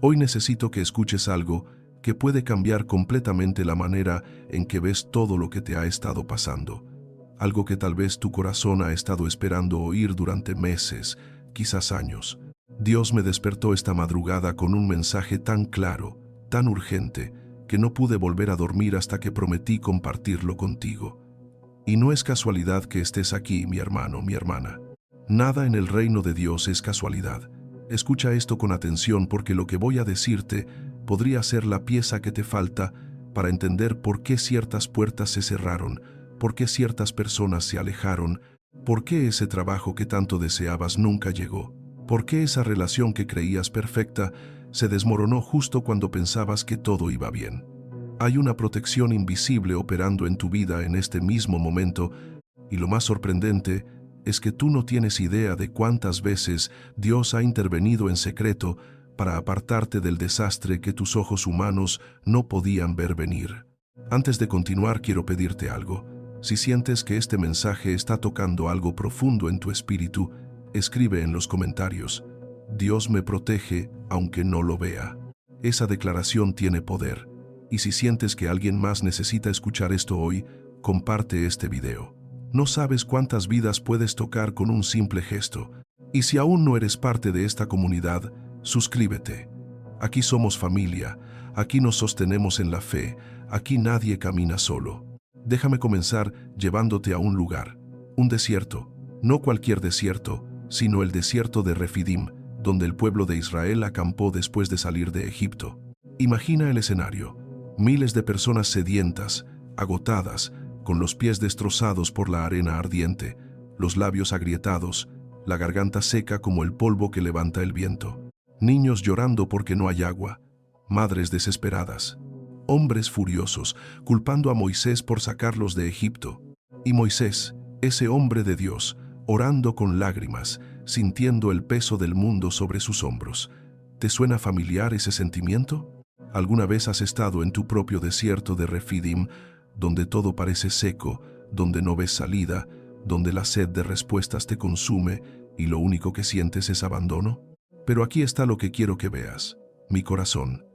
Hoy necesito que escuches algo que puede cambiar completamente la manera en que ves todo lo que te ha estado pasando. Algo que tal vez tu corazón ha estado esperando oír durante meses, quizás años. Dios me despertó esta madrugada con un mensaje tan claro, tan urgente, que no pude volver a dormir hasta que prometí compartirlo contigo. Y no es casualidad que estés aquí, mi hermano, mi hermana. Nada en el reino de Dios es casualidad. Escucha esto con atención porque lo que voy a decirte podría ser la pieza que te falta para entender por qué ciertas puertas se cerraron, por qué ciertas personas se alejaron, por qué ese trabajo que tanto deseabas nunca llegó, por qué esa relación que creías perfecta se desmoronó justo cuando pensabas que todo iba bien. Hay una protección invisible operando en tu vida en este mismo momento, y lo más sorprendente es que tú no tienes idea de cuántas veces Dios ha intervenido en secreto para apartarte del desastre que tus ojos humanos no podían ver venir. Antes de continuar, quiero pedirte algo. Si sientes que este mensaje está tocando algo profundo en tu espíritu, escribe en los comentarios: Dios me protege aunque no lo vea. Esa declaración tiene poder. Y si sientes que alguien más necesita escuchar esto hoy, comparte este video. No sabes cuántas vidas puedes tocar con un simple gesto. Y si aún no eres parte de esta comunidad, suscríbete. Aquí somos familia, aquí nos sostenemos en la fe, aquí nadie camina solo. Déjame comenzar llevándote a un lugar, un desierto, no cualquier desierto, sino el desierto de Refidim, donde el pueblo de Israel acampó después de salir de Egipto. Imagina el escenario: miles de personas sedientas, agotadas, con los pies destrozados por la arena ardiente, los labios agrietados, la garganta seca como el polvo que levanta el viento. Niños llorando porque no hay agua, madres desesperadas, hombres furiosos culpando a Moisés por sacarlos de Egipto. Y Moisés, ese hombre de Dios, orando con lágrimas, sintiendo el peso del mundo sobre sus hombros. ¿Te suena familiar ese sentimiento? ¿Alguna vez has estado en tu propio desierto de Refidim, donde todo parece seco, donde no ves salida, donde la sed de respuestas te consume y lo único que sientes es abandono? Pero aquí está lo que quiero que veas: mi corazón.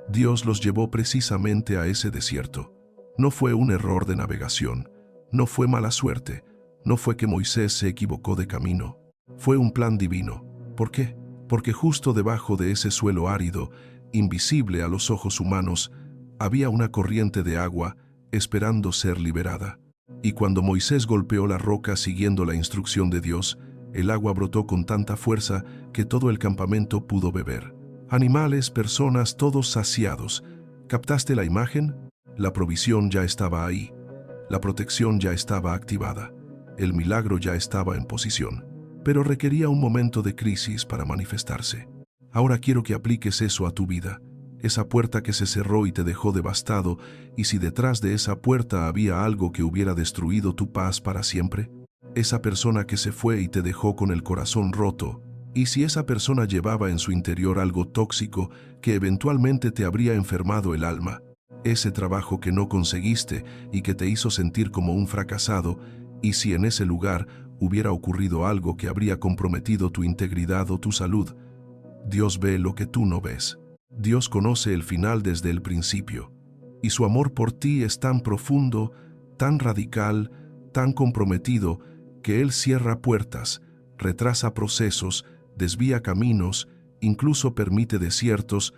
Dios los llevó precisamente a ese desierto. No fue un error de navegación, no fue mala suerte, no fue que Moisés se equivocó de camino. Fue un plan divino. ¿Por qué? Porque justo debajo de ese suelo árido, invisible a los ojos humanos, había una corriente de agua esperando ser liberada. Y cuando Moisés golpeó la roca siguiendo la instrucción de Dios, el agua brotó con tanta fuerza que todo el campamento pudo beber. Animales, personas, todos saciados. ¿Captaste la imagen? La provisión ya estaba ahí. La protección ya estaba activada. El milagro ya estaba en posición. Pero requería un momento de crisis para manifestarse. Ahora quiero que apliques eso a tu vida. Esa puerta que se cerró y te dejó devastado, y si detrás de esa puerta había algo que hubiera destruido tu paz para siempre. Esa persona que se fue y te dejó con el corazón roto, y si esa persona llevaba en su interior algo tóxico que eventualmente te habría enfermado el alma. Ese trabajo que no conseguiste y que te hizo sentir como un fracasado, y si en ese lugar hubiera ocurrido algo que habría comprometido tu integridad o tu salud. Dios ve lo que tú no ves. Dios conoce el final desde el principio, y su amor por ti es tan profundo, tan radical, tan comprometido, que Él cierra puertas, retrasa procesos, desvía caminos, incluso permite desiertos,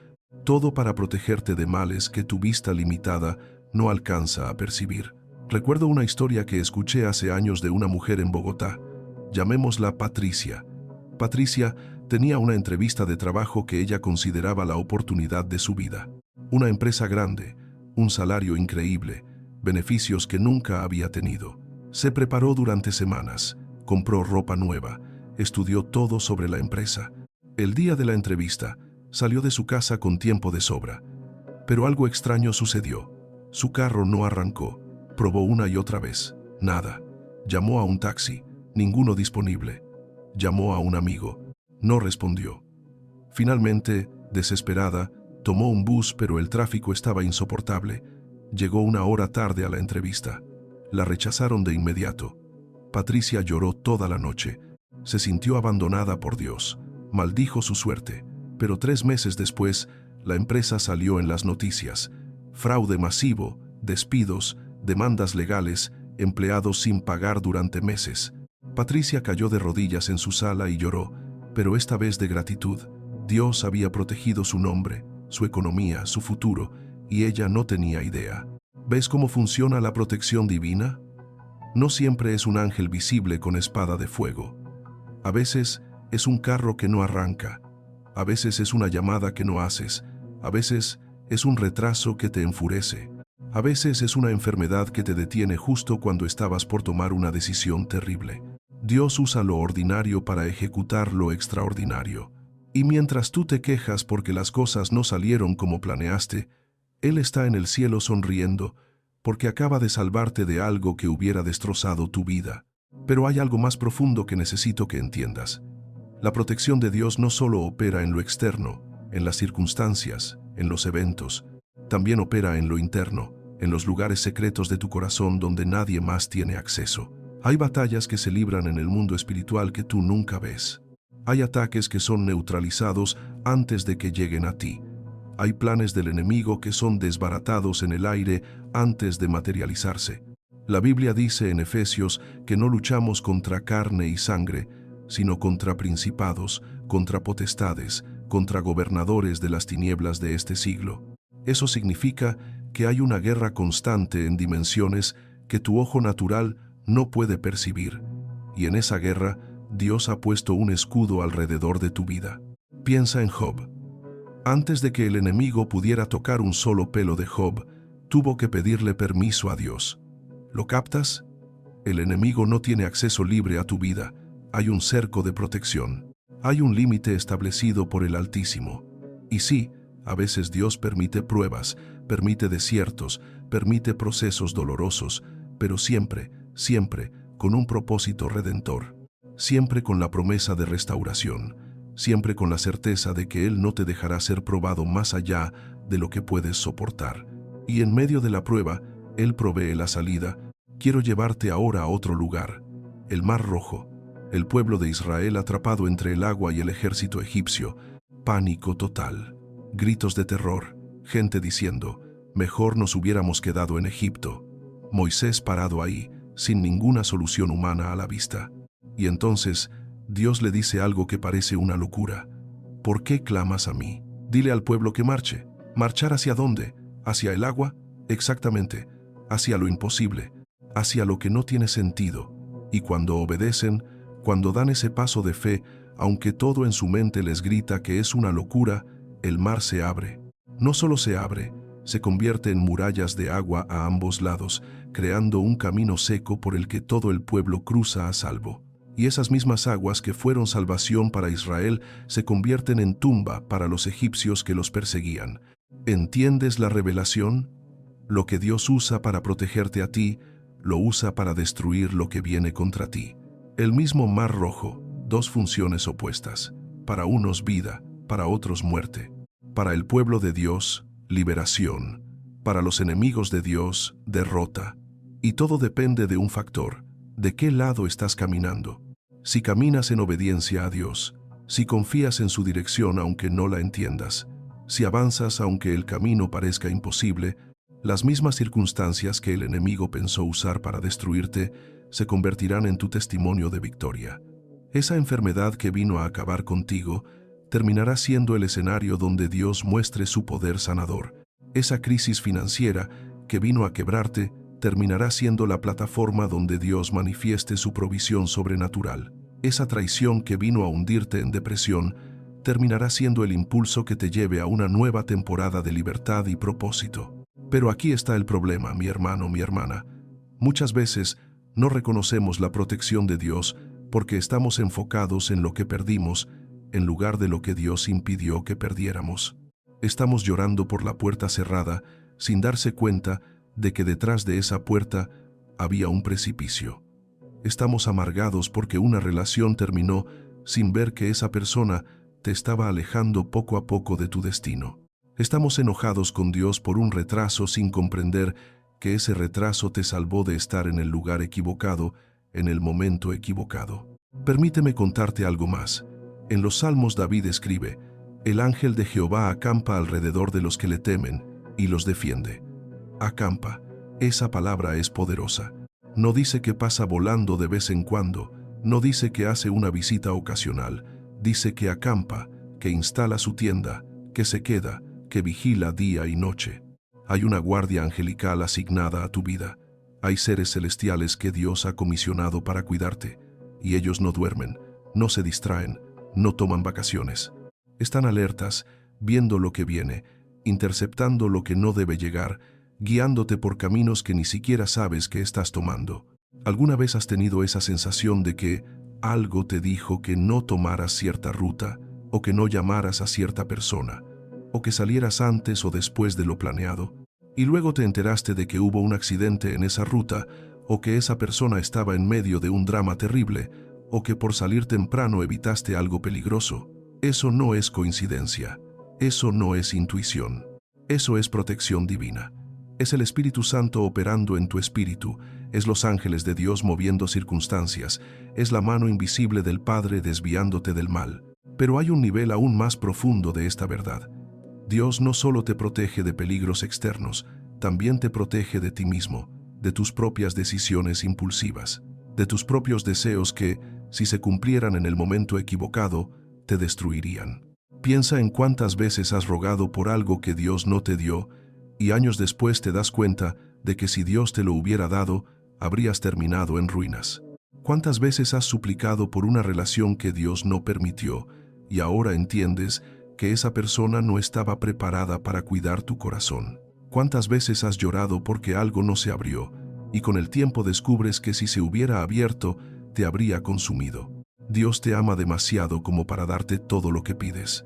todo para protegerte de males que tu vista limitada no alcanza a percibir. Recuerdo una historia que escuché hace años de una mujer en Bogotá. Llamémosla Patricia. Patricia tenía una entrevista de trabajo que ella consideraba la oportunidad de su vida. Una empresa grande, un salario increíble, beneficios que nunca había tenido. Se preparó durante semanas, compró ropa nueva, estudió todo sobre la empresa. El día de la entrevista, salió de su casa con tiempo de sobra. Pero algo extraño sucedió. Su carro no arrancó. Probó una y otra vez. Nada. Llamó a un taxi. Ninguno disponible. Llamó a un amigo. No respondió. Finalmente, desesperada, tomó un bus, pero el tráfico estaba insoportable. Llegó una hora tarde a la entrevista. La rechazaron de inmediato. Patricia lloró toda la noche. Se sintió abandonada por Dios. Maldijo su suerte. Pero 3 meses después, la empresa salió en las noticias. Fraude masivo, despidos, demandas legales, empleados sin pagar durante meses. Patricia cayó de rodillas en su sala y lloró, pero esta vez de gratitud. Dios había protegido su nombre, su economía, su futuro, y ella no tenía idea. ¿Ves cómo funciona la protección divina? No siempre es un ángel visible con espada de fuego. A veces es un carro que no arranca. A veces es una llamada que no haces. A veces es un retraso que te enfurece. A veces es una enfermedad que te detiene justo cuando estabas por tomar una decisión terrible. Dios usa lo ordinario para ejecutar lo extraordinario. Y mientras tú te quejas porque las cosas no salieron como planeaste, Él está en el cielo sonriendo, porque acaba de salvarte de algo que hubiera destrozado tu vida. Pero hay algo más profundo que necesito que entiendas. La protección de Dios no solo opera en lo externo, en las circunstancias, en los eventos, también opera en lo interno, en los lugares secretos de tu corazón donde nadie más tiene acceso. Hay batallas que se libran en el mundo espiritual que tú nunca ves. Hay ataques que son neutralizados antes de que lleguen a ti. Hay planes del enemigo que son desbaratados en el aire antes de materializarse. La Biblia dice en Efesios que no luchamos contra carne y sangre, sino contra principados, contra potestades, contra gobernadores de las tinieblas de este siglo. Eso significa que hay una guerra constante en dimensiones que tu ojo natural no puede percibir, y en esa guerra Dios ha puesto un escudo alrededor de tu vida. Piensa en Job. Antes de que el enemigo pudiera tocar un solo pelo de Job, tuvo que pedirle permiso a Dios. ¿Lo captas? El enemigo no tiene acceso libre a tu vida. Hay un cerco de protección. Hay un límite establecido por el Altísimo. Y sí, a veces Dios permite pruebas, permite desiertos, permite procesos dolorosos, pero siempre, siempre, con un propósito redentor. Siempre con la promesa de restauración. Siempre con la certeza de que Él no te dejará ser probado más allá de lo que puedes soportar. Y en medio de la prueba, Él provee la salida. Quiero llevarte ahora a otro lugar, el Mar Rojo, el pueblo de Israel atrapado entre el agua y el ejército egipcio. Pánico total, gritos de terror, gente diciendo, mejor nos hubiéramos quedado en Egipto. Moisés parado ahí, sin ninguna solución humana a la vista. Y entonces, Dios le dice algo que parece una locura. ¿Por qué clamas a mí? Dile al pueblo que marche. ¿Marchar hacia dónde? ¿Hacia el agua? Exactamente, hacia lo imposible, hacia lo que no tiene sentido. Y cuando obedecen, cuando dan ese paso de fe, aunque todo en su mente les grita que es una locura, el mar se abre. No solo se abre, se convierte en murallas de agua a ambos lados, creando un camino seco por el que todo el pueblo cruza a salvo. Y esas mismas aguas que fueron salvación para Israel se convierten en tumba para los egipcios que los perseguían. ¿Entiendes la revelación? Lo que Dios usa para protegerte a ti, lo usa para destruir lo que viene contra ti. El mismo Mar Rojo, dos funciones opuestas. Para unos vida, para otros muerte. Para el pueblo de Dios, liberación. Para los enemigos de Dios, derrota. Y todo depende de un factor. ¿De qué lado estás caminando? Si caminas en obediencia a Dios, si confías en su dirección aunque no la entiendas, si avanzas aunque el camino parezca imposible, las mismas circunstancias que el enemigo pensó usar para destruirte se convertirán en tu testimonio de victoria. Esa enfermedad que vino a acabar contigo terminará siendo el escenario donde Dios muestre su poder sanador. Esa crisis financiera que vino a quebrarte terminará siendo la plataforma donde Dios manifieste su provisión sobrenatural. Esa traición que vino a hundirte en depresión terminará siendo el impulso que te lleve a una nueva temporada de libertad y propósito. Pero aquí está el problema, mi hermano, mi hermana. Muchas veces no reconocemos la protección de Dios porque estamos enfocados en lo que perdimos en lugar de lo que Dios impidió que perdiéramos. Estamos llorando por la puerta cerrada sin darse cuenta de que detrás de esa puerta había un precipicio. Estamos amargados porque una relación terminó sin ver que esa persona te estaba alejando poco a poco de tu destino. Estamos enojados con Dios por un retraso sin comprender que ese retraso te salvó de estar en el lugar equivocado, en el momento equivocado. Permíteme contarte algo más. En los Salmos David escribe, El ángel de Jehová acampa alrededor de los que le temen y los defiende. Acampa. Esa palabra es poderosa. No dice que pasa volando de vez en cuando, no dice que hace una visita ocasional, dice que acampa, que instala su tienda, que se queda, que vigila día y noche. Hay una guardia angelical asignada a tu vida. Hay seres celestiales que Dios ha comisionado para cuidarte, y ellos no duermen, no se distraen, no toman vacaciones. Están alertas, viendo lo que viene, interceptando lo que no debe llegar, guiándote por caminos que ni siquiera sabes que estás tomando. ¿Alguna vez has tenido esa sensación de que algo te dijo que no tomaras cierta ruta, o que no llamaras a cierta persona, o que salieras antes o después de lo planeado? Y luego te enteraste de que hubo un accidente en esa ruta, o que esa persona estaba en medio de un drama terrible, o que por salir temprano evitaste algo peligroso. Eso no es coincidencia. Eso no es intuición. Eso es protección divina. Es el Espíritu Santo operando en tu espíritu, es los ángeles de Dios moviendo circunstancias, es la mano invisible del Padre desviándote del mal. Pero hay un nivel aún más profundo de esta verdad. Dios no solo te protege de peligros externos, también te protege de ti mismo, de tus propias decisiones impulsivas, de tus propios deseos que, si se cumplieran en el momento equivocado, te destruirían. Piensa en cuántas veces has rogado por algo que Dios no te dio, y años después te das cuenta de que si Dios te lo hubiera dado, habrías terminado en ruinas. ¿Cuántas veces has suplicado por una relación que Dios no permitió, y ahora entiendes que esa persona no estaba preparada para cuidar tu corazón? ¿Cuántas veces has llorado porque algo no se abrió, y con el tiempo descubres que si se hubiera abierto, te habría consumido? Dios te ama demasiado como para darte todo lo que pides,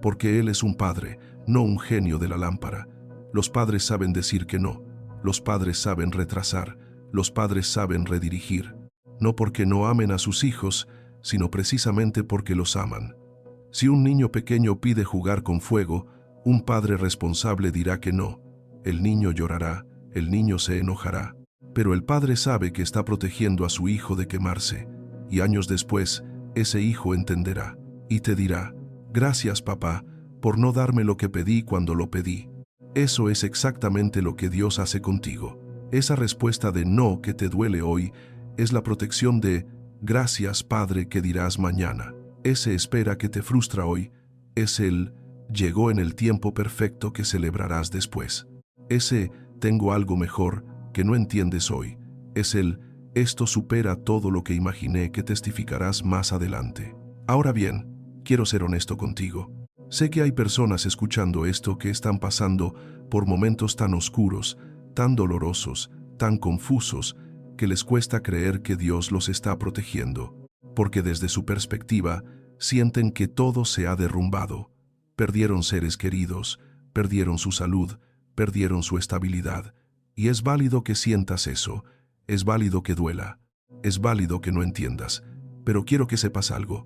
porque Él es un padre, no un genio de la lámpara. Los padres saben decir que no, los padres saben retrasar, los padres saben redirigir, no porque no amen a sus hijos, sino precisamente porque los aman. Si un niño pequeño pide jugar con fuego, un padre responsable dirá que no. El niño llorará, el niño se enojará, pero el padre sabe que está protegiendo a su hijo de quemarse, y años después, ese hijo entenderá, y te dirá, gracias papá, por no darme lo que pedí cuando lo pedí. Eso es exactamente lo que Dios hace contigo. Esa respuesta de no que te duele hoy es la protección de gracias Padre que dirás mañana. Ese espera que te frustra hoy es el llegó en el tiempo perfecto que celebrarás después. Ese tengo algo mejor que no entiendes hoy es el esto supera todo lo que imaginé que testificarás más adelante. Ahora bien, quiero ser honesto contigo. Sé que hay personas escuchando esto que están pasando por momentos tan oscuros, tan dolorosos, tan confusos, que les cuesta creer que Dios los está protegiendo, porque desde su perspectiva sienten que todo se ha derrumbado. Perdieron seres queridos, perdieron su salud, perdieron su estabilidad, y es válido que sientas eso, es válido que duela, es válido que no entiendas, pero quiero que sepas algo.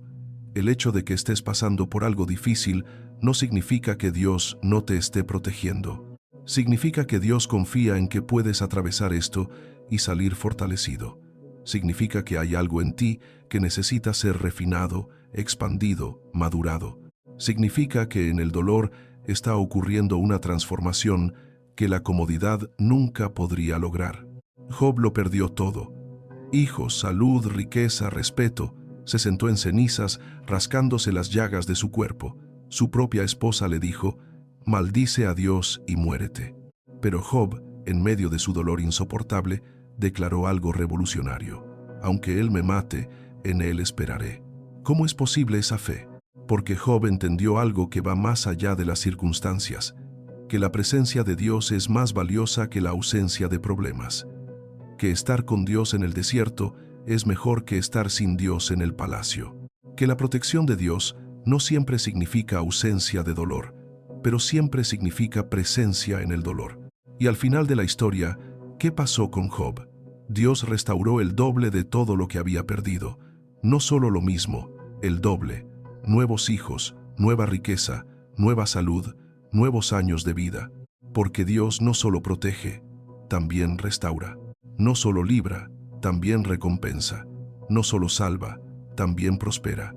El hecho de que estés pasando por algo difícil no significa que Dios no te esté protegiendo. Significa que Dios confía en que puedes atravesar esto y salir fortalecido. Significa que hay algo en ti que necesita ser refinado, expandido, madurado. Significa que en el dolor está ocurriendo una transformación que la comodidad nunca podría lograr. Job lo perdió todo. Hijos, salud, riqueza, respeto. Se sentó en cenizas, rascándose las llagas de su cuerpo. Su propia esposa le dijo, maldice a Dios y muérete. Pero Job, en medio de su dolor insoportable, declaró algo revolucionario. Aunque Él me mate, en Él esperaré. ¿Cómo es posible esa fe? Porque Job entendió algo que va más allá de las circunstancias, que la presencia de Dios es más valiosa que la ausencia de problemas, que estar con Dios en el desierto es mejor que estar sin Dios en el palacio, que la protección de Dios no siempre significa ausencia de dolor, pero siempre significa presencia en el dolor. Y al final de la historia, ¿qué pasó con Job? Dios restauró el doble de todo lo que había perdido. No solo lo mismo, el doble. Nuevos hijos, nueva riqueza, nueva salud, nuevos años de vida. Porque Dios no solo protege, también restaura. No solo libra, también recompensa. No solo salva, también prospera.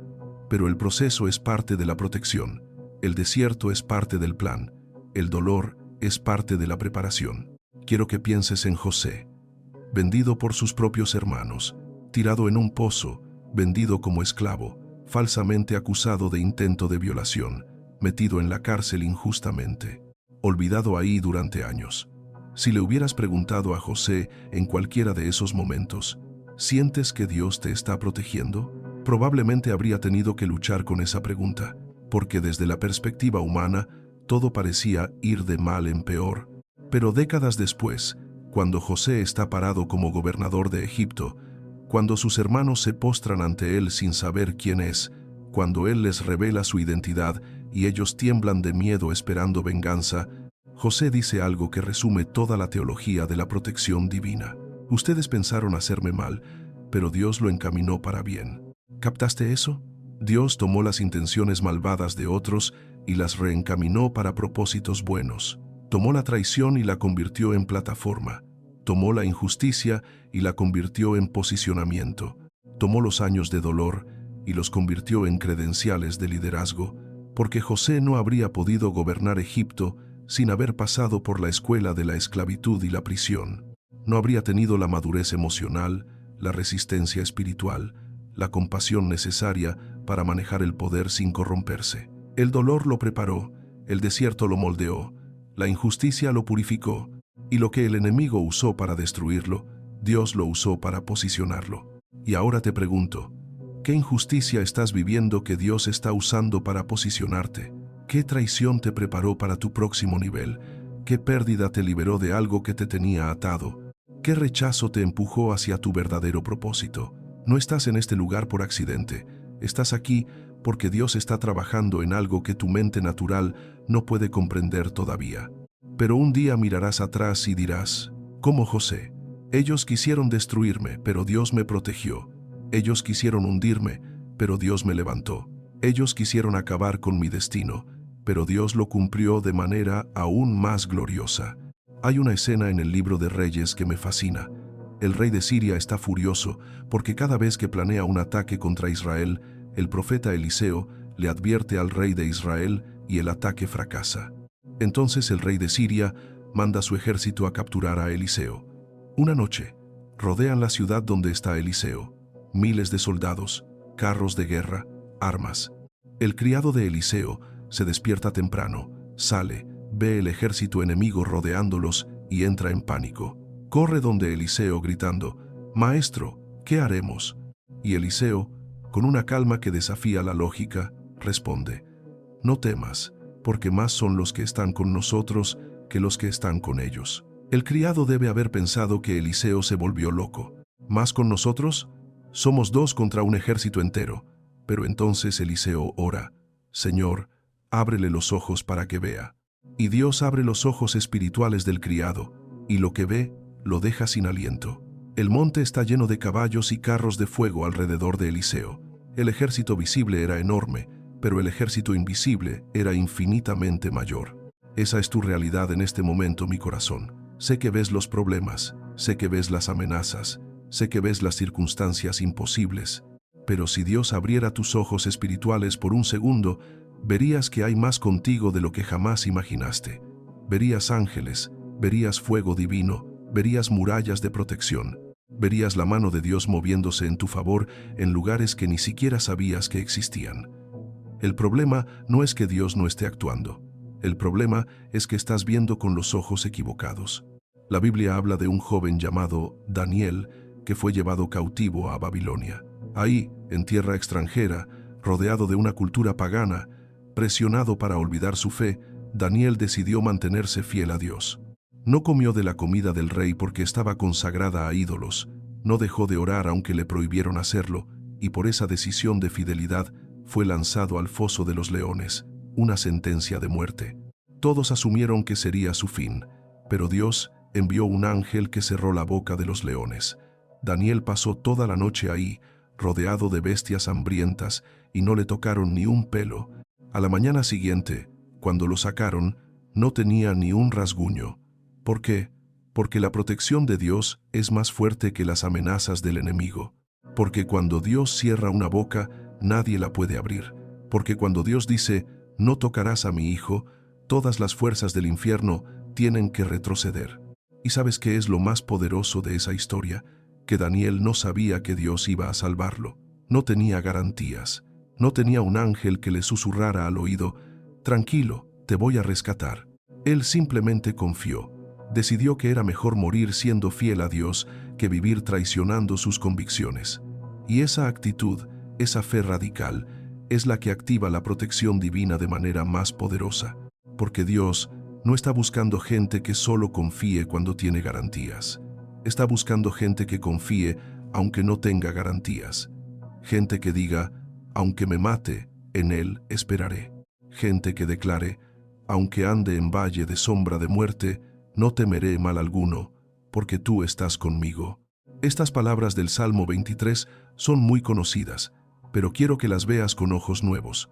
Pero el proceso es parte de la protección. El desierto es parte del plan. El dolor es parte de la preparación. Quiero que pienses en José, vendido por sus propios hermanos, tirado en un pozo, vendido como esclavo, falsamente acusado de intento de violación, metido en la cárcel injustamente, olvidado ahí durante años. Si le hubieras preguntado a José en cualquiera de esos momentos, ¿sientes que Dios te está protegiendo? Probablemente habría tenido que luchar con esa pregunta, porque desde la perspectiva humana, todo parecía ir de mal en peor. Pero décadas después, cuando José está parado como gobernador de Egipto, cuando sus hermanos se postran ante él sin saber quién es, cuando él les revela su identidad y ellos tiemblan de miedo esperando venganza, José dice algo que resume toda la teología de la protección divina. Ustedes pensaron hacerme mal, pero Dios lo encaminó para bien. ¿Captaste eso? Dios tomó las intenciones malvadas de otros y las reencaminó para propósitos buenos. Tomó la traición y la convirtió en plataforma. Tomó la injusticia y la convirtió en posicionamiento. Tomó los años de dolor y los convirtió en credenciales de liderazgo, porque José no habría podido gobernar Egipto sin haber pasado por la escuela de la esclavitud y la prisión. No habría tenido la madurez emocional, la resistencia espiritual, la compasión necesaria para manejar el poder sin corromperse. El dolor lo preparó, el desierto lo moldeó, la injusticia lo purificó, y lo que el enemigo usó para destruirlo, Dios lo usó para posicionarlo. Y ahora te pregunto, ¿qué injusticia estás viviendo que Dios está usando para posicionarte? ¿Qué traición te preparó para tu próximo nivel? ¿Qué pérdida te liberó de algo que te tenía atado? ¿Qué rechazo te empujó hacia tu verdadero propósito? No estás en este lugar por accidente. Estás aquí porque Dios está trabajando en algo que tu mente natural no puede comprender todavía. Pero un día mirarás atrás y dirás, como José, ellos quisieron destruirme, pero Dios me protegió. Ellos quisieron hundirme, pero Dios me levantó. Ellos quisieron acabar con mi destino, pero Dios lo cumplió de manera aún más gloriosa. Hay una escena en el libro de Reyes que me fascina. El rey de Siria está furioso porque cada vez que planea un ataque contra Israel, el profeta Eliseo le advierte al rey de Israel y el ataque fracasa. Entonces el rey de Siria manda a su ejército a capturar a Eliseo. Una noche, rodean la ciudad donde está Eliseo. Miles de soldados, carros de guerra, armas. El criado de Eliseo se despierta temprano, sale, ve el ejército enemigo rodeándolos y entra en pánico. Corre donde Eliseo gritando, «Maestro, ¿qué haremos?» Y Eliseo, con una calma que desafía la lógica, responde, «No temas, porque más son los que están con nosotros que los que están con ellos». El criado debe haber pensado que Eliseo se volvió loco. ¿Más con nosotros? Somos 2 contra un ejército entero. Pero entonces Eliseo ora, «Señor, ábrele los ojos para que vea». Y Dios abre los ojos espirituales del criado, y lo que ve lo deja sin aliento. El monte está lleno de caballos y carros de fuego alrededor de Eliseo. El ejército visible era enorme, pero el ejército invisible era infinitamente mayor. Esa es tu realidad en este momento, mi corazón. Sé que ves los problemas, sé que ves las amenazas, sé que ves las circunstancias imposibles, pero si Dios abriera tus ojos espirituales por un segundo, verías que hay más contigo de lo que jamás imaginaste. Verías ángeles, verías fuego divino, verías murallas de protección, verías la mano de Dios moviéndose en tu favor en lugares que ni siquiera sabías que existían. El problema no es que Dios no esté actuando. El problema es que estás viendo con los ojos equivocados. La Biblia habla de un joven llamado Daniel que fue llevado cautivo a Babilonia. Ahí, en tierra extranjera, rodeado de una cultura pagana, presionado para olvidar su fe, Daniel decidió mantenerse fiel a Dios. No comió de la comida del rey porque estaba consagrada a ídolos, no dejó de orar aunque le prohibieron hacerlo, y por esa decisión de fidelidad fue lanzado al foso de los leones, una sentencia de muerte. Todos asumieron que sería su fin, pero Dios envió un ángel que cerró la boca de los leones. Daniel pasó toda la noche ahí, rodeado de bestias hambrientas, y no le tocaron ni un pelo. A la mañana siguiente, cuando lo sacaron, no tenía ni un rasguño. ¿Por qué? Porque la protección de Dios es más fuerte que las amenazas del enemigo. Porque cuando Dios cierra una boca, nadie la puede abrir. Porque cuando Dios dice, no tocarás a mi hijo, todas las fuerzas del infierno tienen que retroceder. ¿Y sabes qué es lo más poderoso de esa historia? Que Daniel no sabía que Dios iba a salvarlo. No tenía garantías. No tenía un ángel que le susurrara al oído: tranquilo, te voy a rescatar. Él simplemente confió. Decidió que era mejor morir siendo fiel a Dios que vivir traicionando sus convicciones. Y esa actitud, esa fe radical, es la que activa la protección divina de manera más poderosa. Porque Dios no está buscando gente que solo confíe cuando tiene garantías. Está buscando gente que confíe aunque no tenga garantías. Gente que diga: aunque me mate, en Él esperaré. Gente que declare: aunque ande en valle de sombra de muerte, no temeré mal alguno, porque tú estás conmigo. Estas palabras del Salmo 23 son muy conocidas, pero quiero que las veas con ojos nuevos.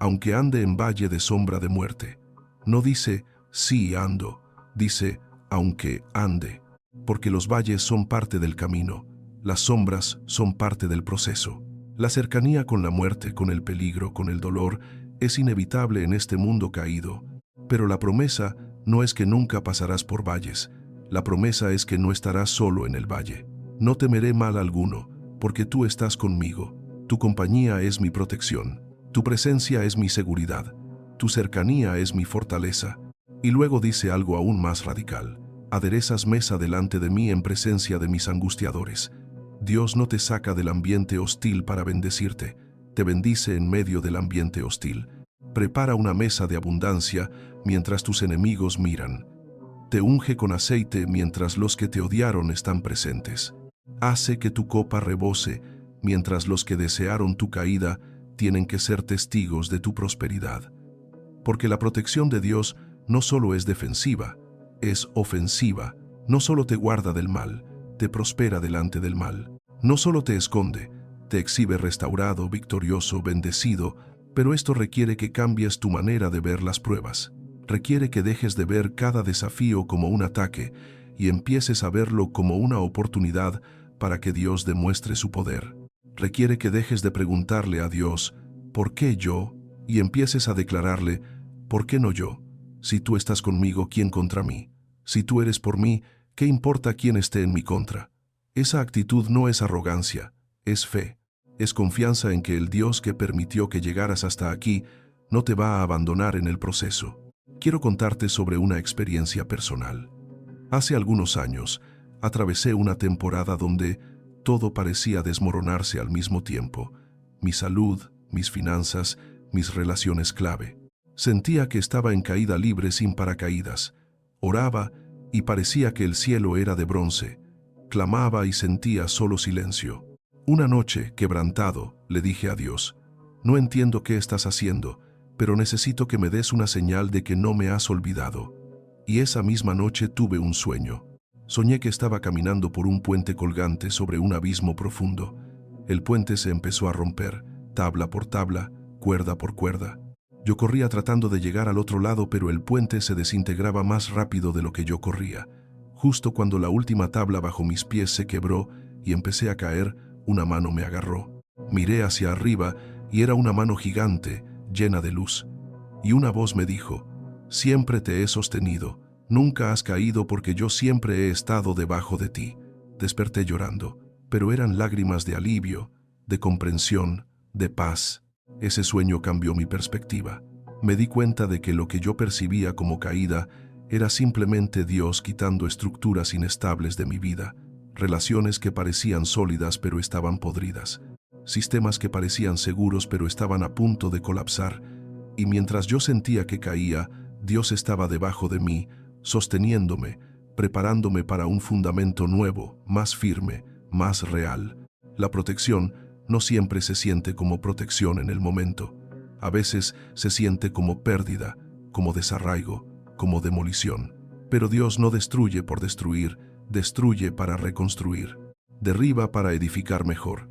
Aunque ande en valle de sombra de muerte. No dice: sí ando, dice: aunque ande. Porque los valles son parte del camino, las sombras son parte del proceso. La cercanía con la muerte, con el peligro, con el dolor, es inevitable en este mundo caído. Pero la promesa no es que nunca pasarás por valles. La promesa es que no estarás solo en el valle. No temeré mal alguno, porque tú estás conmigo. Tu compañía es mi protección. Tu presencia es mi seguridad. Tu cercanía es mi fortaleza. Y luego dice algo aún más radical: aderezas mesa delante de mí en presencia de mis angustiadores. Dios no te saca del ambiente hostil para bendecirte, te bendice en medio del ambiente hostil. Prepara una mesa de abundancia mientras tus enemigos miran. Te unge con aceite mientras los que te odiaron están presentes. Hace que tu copa rebose mientras los que desearon tu caída tienen que ser testigos de tu prosperidad. Porque la protección de Dios no solo es defensiva, es ofensiva. No solo te guarda del mal, te prospera delante del mal. No solo te esconde, te exhibe restaurado, victorioso, bendecido, pero esto requiere que cambies tu manera de ver las pruebas. Requiere que dejes de ver cada desafío como un ataque y empieces a verlo como una oportunidad para que Dios demuestre su poder. Requiere que dejes de preguntarle a Dios: ¿por qué yo? Y empieces a declararle: ¿por qué no yo? Si tú estás conmigo, ¿quién contra mí? Si tú eres por mí, ¿qué importa quién esté en mi contra? Esa actitud no es arrogancia, es fe. Es confianza en que el Dios que permitió que llegaras hasta aquí no te va a abandonar en el proceso. Quiero contarte sobre una experiencia personal. Hace algunos años, atravesé una temporada donde todo parecía desmoronarse al mismo tiempo. Mi salud, mis finanzas, mis relaciones clave. Sentía que estaba en caída libre sin paracaídas. Oraba y parecía que el cielo era de bronce. Clamaba y sentía solo silencio. Una noche, quebrantado, le dije a Dios: no entiendo qué estás haciendo, pero necesito que me des una señal de que no me has olvidado. Y esa misma noche tuve un sueño. Soñé que estaba caminando por un puente colgante sobre un abismo profundo. El puente se empezó a romper, tabla por tabla, cuerda por cuerda. Yo corría tratando de llegar al otro lado, pero el puente se desintegraba más rápido de lo que yo corría. Justo cuando la última tabla bajo mis pies se quebró y empecé a caer, una mano me agarró. Miré hacia arriba y era una mano gigante, llena de luz. Y una voz me dijo: siempre te he sostenido, nunca has caído porque yo siempre he estado debajo de ti. Desperté llorando, pero eran lágrimas de alivio, de comprensión, de paz. Ese sueño cambió mi perspectiva. Me di cuenta de que lo que yo percibía como caída era simplemente Dios quitando estructuras inestables de mi vida, relaciones que parecían sólidas pero estaban podridas, sistemas que parecían seguros pero estaban a punto de colapsar, y mientras yo sentía que caía, Dios estaba debajo de mí, sosteniéndome, preparándome para un fundamento nuevo, más firme, más real. La protección no siempre se siente como protección en el momento. A veces se siente como pérdida, como desarraigo, como demolición. Pero Dios no destruye por destruir, destruye para reconstruir. Derriba para edificar mejor.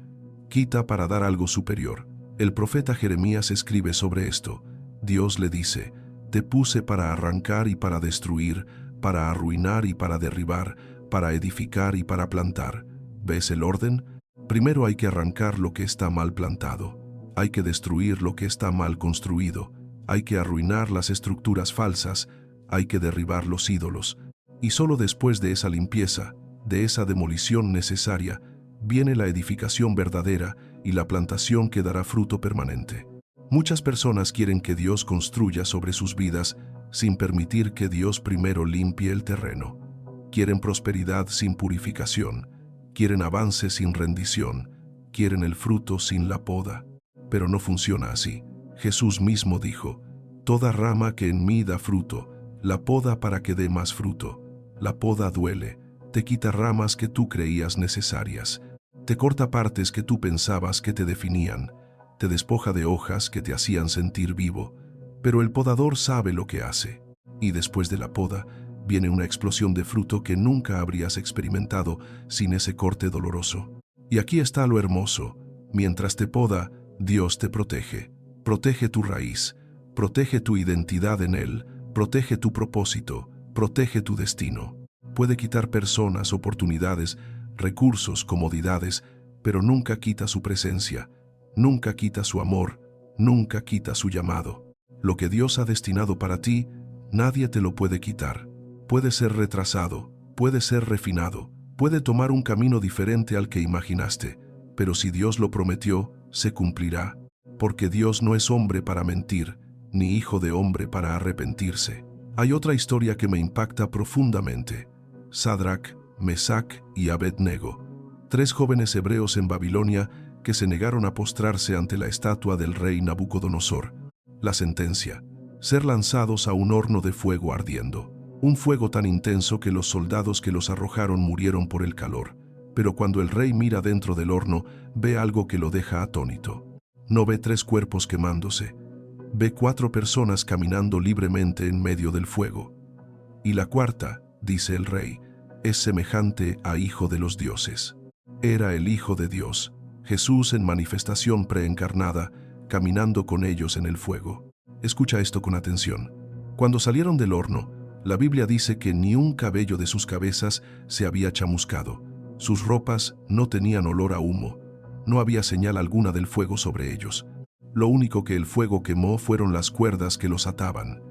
Quita para dar algo superior. El profeta Jeremías escribe sobre esto. Dios le dice: te puse para arrancar y para destruir, para arruinar y para derribar, para edificar y para plantar. ¿Ves el orden? Primero hay que arrancar lo que está mal plantado. Hay que destruir lo que está mal construido. Hay que arruinar las estructuras falsas, hay que derribar los ídolos. Y solo después de esa limpieza, de esa demolición necesaria, viene la edificación verdadera y la plantación que dará fruto permanente. Muchas personas quieren que Dios construya sobre sus vidas sin permitir que Dios primero limpie el terreno. Quieren prosperidad sin purificación, quieren avance sin rendición, quieren el fruto sin la poda. Pero no funciona así. Jesús mismo dijo: «Toda rama que en mí da fruto, la poda para que dé más fruto. La poda duele, te quita ramas que tú creías necesarias, te corta partes que tú pensabas que te definían, te despoja de hojas que te hacían sentir vivo, pero el podador sabe lo que hace. Y después de la poda, viene una explosión de fruto que nunca habrías experimentado sin ese corte doloroso. Y aquí está lo hermoso: mientras te poda, Dios te protege. Protege tu raíz, protege tu identidad en Él, protege tu propósito, protege tu destino. Puede quitar personas, oportunidades, recursos, comodidades, pero nunca quita su presencia, nunca quita su amor, nunca quita su llamado. Lo que Dios ha destinado para ti, nadie te lo puede quitar. Puede ser retrasado, puede ser refinado, puede tomar un camino diferente al que imaginaste, pero si Dios lo prometió, se cumplirá, porque Dios no es hombre para mentir, ni hijo de hombre para arrepentirse. Hay otra historia que me impacta profundamente. Sadrac, Mesac y Abed-Nego, 3 jóvenes hebreos en Babilonia que se negaron a postrarse ante la estatua del rey Nabucodonosor. La sentencia: ser lanzados a un horno de fuego ardiendo. Un fuego tan intenso que los soldados que los arrojaron murieron por el calor. Pero cuando el rey mira dentro del horno, ve algo que lo deja atónito. No ve 3 cuerpos quemándose, ve 4 personas caminando libremente en medio del fuego. Y la cuarta, dice el rey, es semejante a hijo de los dioses. Era el Hijo de Dios, Jesús en manifestación preencarnada, caminando con ellos en el fuego. Escucha esto con atención. Cuando salieron del horno, la Biblia dice que ni un cabello de sus cabezas se había chamuscado. Sus ropas no tenían olor a humo. No había señal alguna del fuego sobre ellos. Lo único que el fuego quemó fueron las cuerdas que los ataban.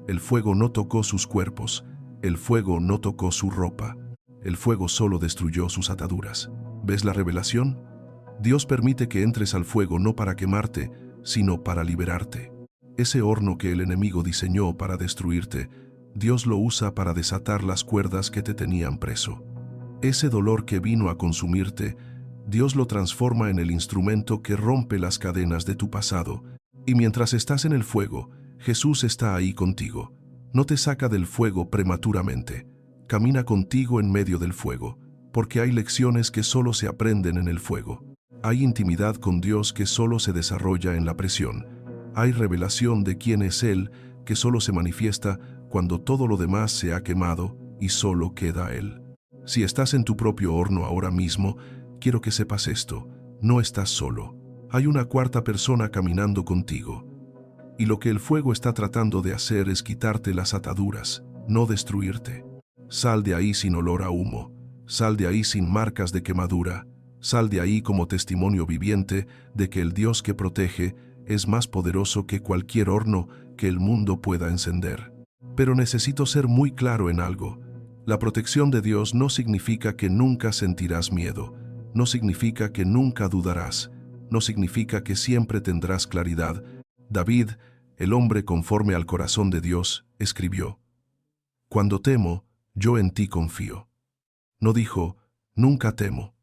El fuego no tocó sus cuerpos, el fuego no tocó su ropa, el fuego solo destruyó sus ataduras. ¿Ves la revelación? Dios permite que entres al fuego no para quemarte, sino para liberarte. Ese horno que el enemigo diseñó para destruirte, Dios lo usa para desatar las cuerdas que te tenían preso. Ese dolor que vino a consumirte, Dios lo transforma en el instrumento que rompe las cadenas de tu pasado. Y mientras estás en el fuego, Jesús está ahí contigo. No te saca del fuego prematuramente. Camina contigo en medio del fuego, porque hay lecciones que solo se aprenden en el fuego. Hay intimidad con Dios que solo se desarrolla en la presión. Hay revelación de quién es Él que solo se manifiesta cuando todo lo demás se ha quemado y solo queda Él. Si estás en tu propio horno ahora mismo, quiero que sepas esto: no estás solo. Hay una cuarta persona caminando contigo. Y lo que el fuego está tratando de hacer es quitarte las ataduras, no destruirte. Sal de ahí sin olor a humo. Sal de ahí sin marcas de quemadura. Sal de ahí como testimonio viviente de que el Dios que protege es más poderoso que cualquier horno que el mundo pueda encender. Pero necesito ser muy claro en algo. La protección de Dios no significa que nunca sentirás miedo. No significa que nunca dudarás. No significa que siempre tendrás claridad. David, el hombre conforme al corazón de Dios, escribió: «Cuando temo, yo en ti confío». No dijo: «Nunca temo».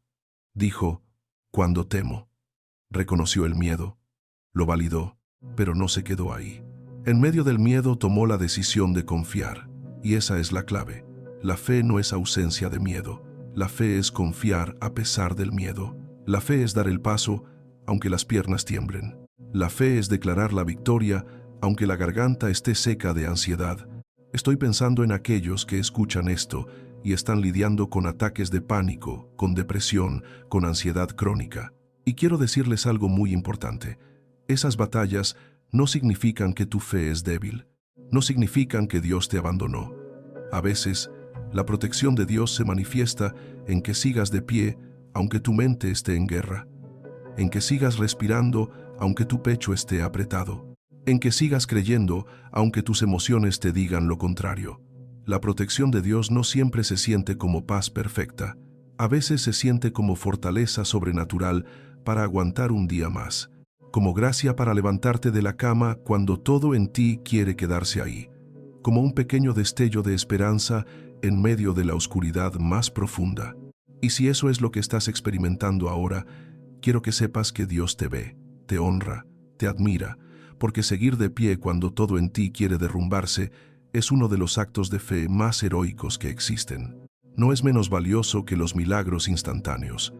Dijo: «Cuando temo». Reconoció el miedo, lo validó, pero no se quedó ahí. En medio del miedo tomó la decisión de confiar, y esa es la clave. La fe no es ausencia de miedo. La fe es confiar a pesar del miedo. La fe es dar el paso aunque las piernas tiemblen. La fe es declarar la victoria aunque la garganta esté seca de ansiedad. Estoy pensando en aquellos que escuchan esto y están lidiando con ataques de pánico, con depresión, con ansiedad crónica. Y quiero decirles algo muy importante. Esas batallas no significan que tu fe es débil. No significan que Dios te abandonó. A veces, la protección de Dios se manifiesta en que sigas de pie aunque tu mente esté en guerra, en que sigas respirando aunque tu pecho esté apretado, en que sigas creyendo aunque tus emociones te digan lo contrario. La protección de Dios no siempre se siente como paz perfecta. A veces se siente como fortaleza sobrenatural para aguantar un día más, como gracia para levantarte de la cama cuando todo en ti quiere quedarse ahí, como un pequeño destello de esperanza en medio de la oscuridad más profunda. Y si eso es lo que estás experimentando ahora, quiero que sepas que Dios te ve, te honra, te admira, porque seguir de pie cuando todo en ti quiere derrumbarse es uno de los actos de fe más heroicos que existen. No es menos valioso que los milagros instantáneos.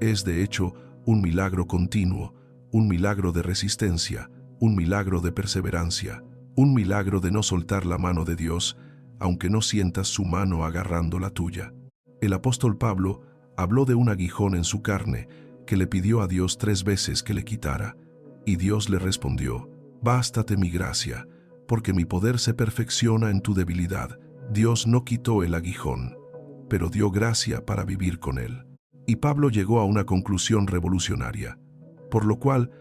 Es, de hecho, un milagro continuo, un milagro de resistencia, un milagro de perseverancia, un milagro de no soltar la mano de Dios, aunque no sientas su mano agarrando la tuya. El apóstol Pablo habló de un aguijón en su carne que le pidió a Dios 3 veces que le quitara, y Dios le respondió: «Bástate mi gracia, porque mi poder se perfecciona en tu debilidad». Dios no quitó el aguijón, pero dio gracia para vivir con él. Y Pablo llegó a una conclusión revolucionaria, por lo cual,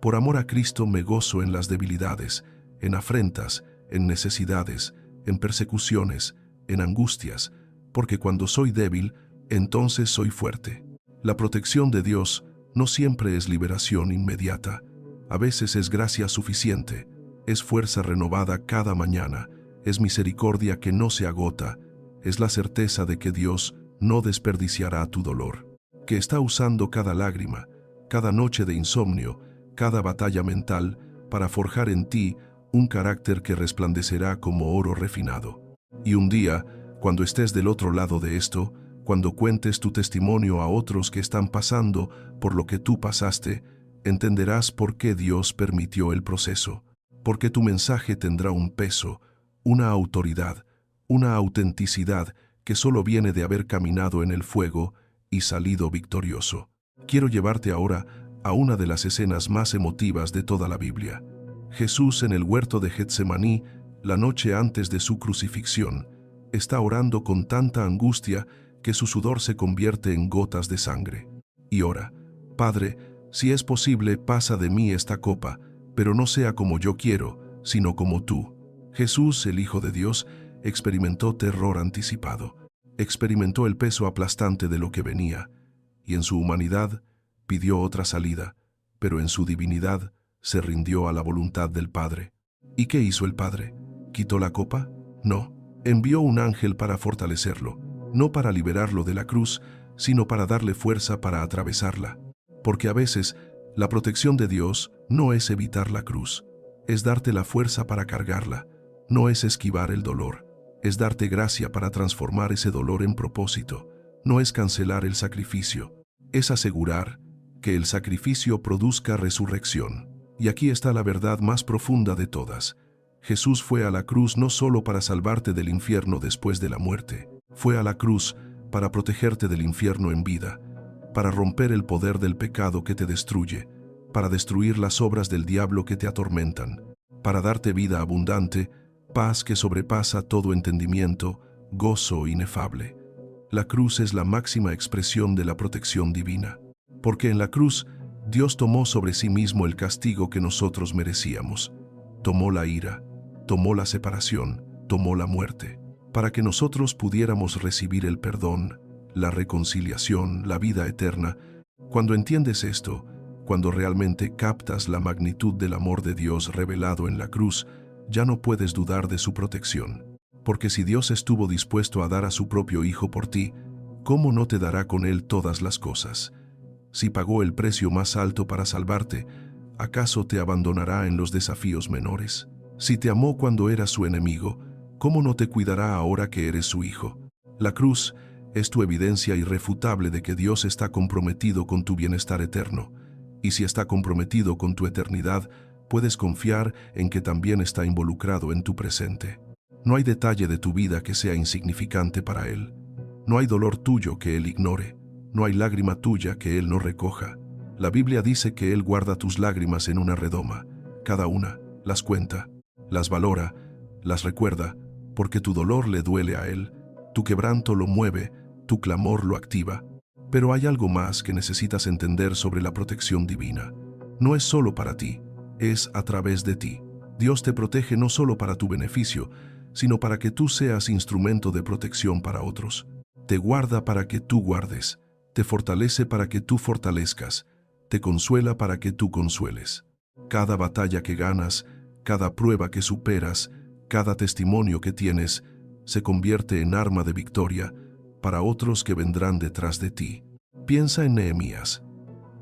por amor a Cristo me gozo en las debilidades, en afrentas, en necesidades, en persecuciones, en angustias, porque cuando soy débil, entonces soy fuerte. La protección de Dios no siempre es liberación inmediata. A veces es gracia suficiente, es fuerza renovada cada mañana, es misericordia que no se agota, es la certeza de que Dios no desperdiciará tu dolor, que está usando cada lágrima, cada noche de insomnio, cada batalla mental para forjar en ti un carácter que resplandecerá como oro refinado. Y un día, cuando estés del otro lado de esto, cuando cuentes tu testimonio a otros que están pasando por lo que tú pasaste, entenderás por qué Dios permitió el proceso, porque tu mensaje tendrá un peso, una autoridad, una autenticidad que solo viene de haber caminado en el fuego y salido victorioso. Quiero llevarte ahora a una de las escenas más emotivas de toda la Biblia. Jesús en el huerto de Getsemaní, la noche antes de su crucifixión, está orando con tanta angustia que su sudor se convierte en gotas de sangre. Y ora: «Padre, si es posible, pasa de mí esta copa, pero no sea como yo quiero, sino como tú». Jesús, el Hijo de Dios, experimentó terror anticipado, experimentó el peso aplastante de lo que venía, y en su humanidad pidió otra salida, pero en su divinidad se rindió a la voluntad del Padre. ¿Y qué hizo el Padre? ¿Quitó la copa? No. Envió un ángel para fortalecerlo, no para liberarlo de la cruz, sino para darle fuerza para atravesarla. Porque a veces la protección de Dios no es evitar la cruz, es darte la fuerza para cargarla, no es esquivar el dolor, es darte gracia para transformar ese dolor en propósito, no es cancelar el sacrificio, es asegurar que el sacrificio produzca resurrección. Y aquí está la verdad más profunda de todas. Jesús fue a la cruz no solo para salvarte del infierno después de la muerte, fue a la cruz para protegerte del infierno en vida, para romper el poder del pecado que te destruye, para destruir las obras del diablo que te atormentan, para darte vida abundante, paz que sobrepasa todo entendimiento, gozo inefable. La cruz es la máxima expresión de la protección divina, porque en la cruz Dios tomó sobre sí mismo el castigo que nosotros merecíamos, tomó la ira, tomó la separación, tomó la muerte, para que nosotros pudiéramos recibir el perdón, la reconciliación, la vida eterna. Cuando entiendes esto, cuando realmente captas la magnitud del amor de Dios revelado en la cruz, ya no puedes dudar de su protección. Porque si Dios estuvo dispuesto a dar a su propio Hijo por ti, ¿cómo no te dará con Él todas las cosas? Si pagó el precio más alto para salvarte, ¿acaso te abandonará en los desafíos menores? Si te amó cuando eras su enemigo, ¿cómo no te cuidará ahora que eres su hijo? La cruz es tu evidencia irrefutable de que Dios está comprometido con tu bienestar eterno. Y si está comprometido con tu eternidad, puedes confiar en que también está involucrado en tu presente. No hay detalle de tu vida que sea insignificante para Él. No hay dolor tuyo que Él ignore. No hay lágrima tuya que Él no recoja. La Biblia dice que Él guarda tus lágrimas en una redoma. Cada una las cuenta, las valora, las recuerda, porque tu dolor le duele a Él, tu quebranto lo mueve, tu clamor lo activa. Pero hay algo más que necesitas entender sobre la protección divina. No es solo para ti, es a través de ti. Dios te protege no solo para tu beneficio, sino para que tú seas instrumento de protección para otros. Te guarda para que tú guardes, te fortalece para que tú fortalezcas, te consuela para que tú consueles. Cada batalla que ganas, cada prueba que superas, cada testimonio que tienes, se convierte en arma de victoria para otros que vendrán detrás de ti. Piensa en Nehemías.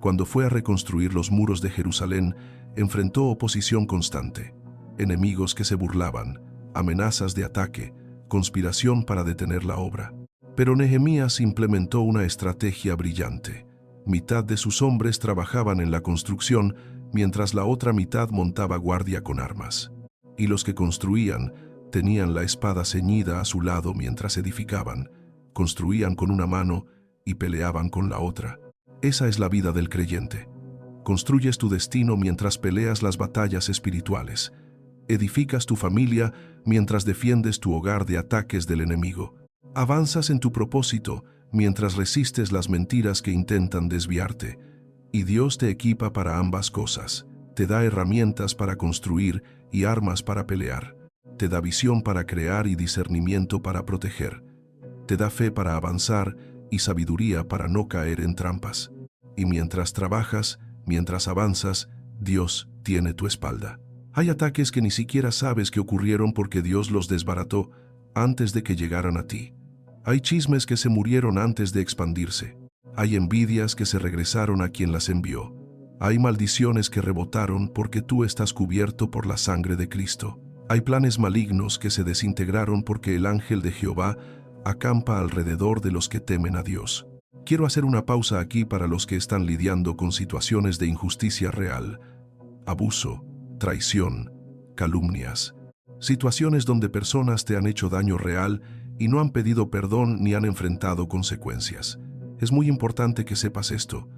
Cuando fue a reconstruir los muros de Jerusalén, enfrentó oposición constante, enemigos que se burlaban, amenazas de ataque, conspiración para detener la obra. Pero Nehemías implementó una estrategia brillante. Mitad de sus hombres trabajaban en la construcción, mientras la otra mitad montaba guardia con armas. Y los que construían tenían la espada ceñida a su lado mientras edificaban, construían con una mano y peleaban con la otra. Esa es la vida del creyente. Construyes tu destino mientras peleas las batallas espirituales. Edificas tu familia mientras defiendes tu hogar de ataques del enemigo. Avanzas en tu propósito mientras resistes las mentiras que intentan desviarte. Y Dios te equipa para ambas cosas. Te da herramientas para construir y armas para pelear. Te da visión para crear y discernimiento para proteger. Te da fe para avanzar y sabiduría para no caer en trampas. Y mientras trabajas, mientras avanzas, Dios tiene tu espalda. Hay ataques que ni siquiera sabes que ocurrieron porque Dios los desbarató antes de que llegaran a ti. Hay chismes que se murieron antes de expandirse. Hay envidias que se regresaron a quien las envió. Hay maldiciones que rebotaron porque tú estás cubierto por la sangre de Cristo. Hay planes malignos que se desintegraron porque el ángel de Jehová acampa alrededor de los que temen a Dios. Quiero hacer una pausa aquí para los que están lidiando con situaciones de injusticia real, abuso, traición, calumnias, situaciones donde personas te han hecho daño real y no han pedido perdón ni han enfrentado consecuencias. Es muy importante que sepas esto.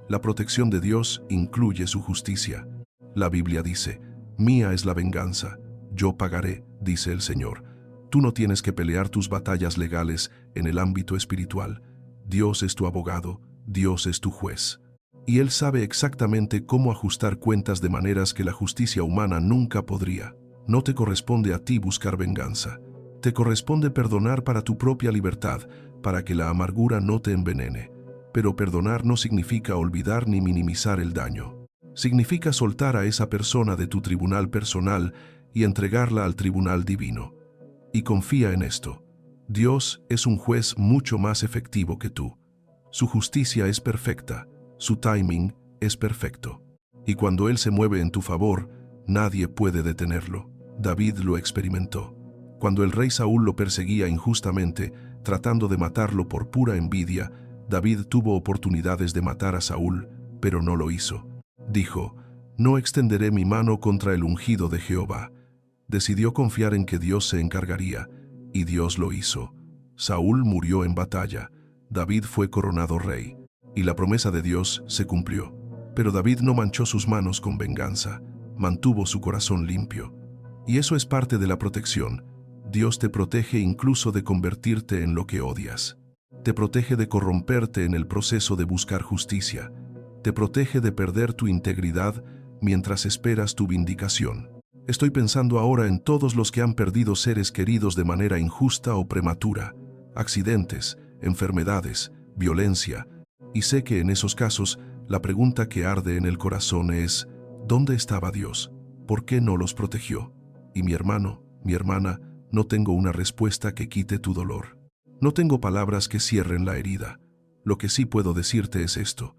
La protección de Dios incluye su justicia. La Biblia dice, «Mía es la venganza, yo pagaré», dice el Señor. Tú no tienes que pelear tus batallas legales en el ámbito espiritual. Dios es tu abogado, Dios es tu juez. Y Él sabe exactamente cómo ajustar cuentas de maneras que la justicia humana nunca podría. No te corresponde a ti buscar venganza. Te corresponde perdonar para tu propia libertad, para que la amargura no te envenene. Pero perdonar no significa olvidar ni minimizar el daño. Significa soltar a esa persona de tu tribunal personal y entregarla al tribunal divino. Y confía en esto. Dios es un juez mucho más efectivo que tú. Su justicia es perfecta, su timing es perfecto. Y cuando Él se mueve en tu favor, nadie puede detenerlo. David lo experimentó. Cuando el rey Saúl lo perseguía injustamente, tratando de matarlo por pura envidia, David tuvo oportunidades de matar a Saúl, pero no lo hizo. Dijo, «No extenderé mi mano contra el ungido de Jehová». Decidió confiar en que Dios se encargaría, y Dios lo hizo. Saúl murió en batalla, David fue coronado rey, y la promesa de Dios se cumplió. Pero David no manchó sus manos con venganza, mantuvo su corazón limpio. Y eso es parte de la protección. Dios te protege incluso de convertirte en lo que odias. Te protege de corromperte en el proceso de buscar justicia. Te protege de perder tu integridad mientras esperas tu vindicación. Estoy pensando ahora en todos los que han perdido seres queridos de manera injusta o prematura, accidentes, enfermedades, violencia, y sé que en esos casos la pregunta que arde en el corazón es, ¿dónde estaba Dios? ¿Por qué no los protegió? Y mi hermano, mi hermana, no tengo una respuesta que quite tu dolor. No tengo palabras que cierren la herida. Lo que sí puedo decirte es esto.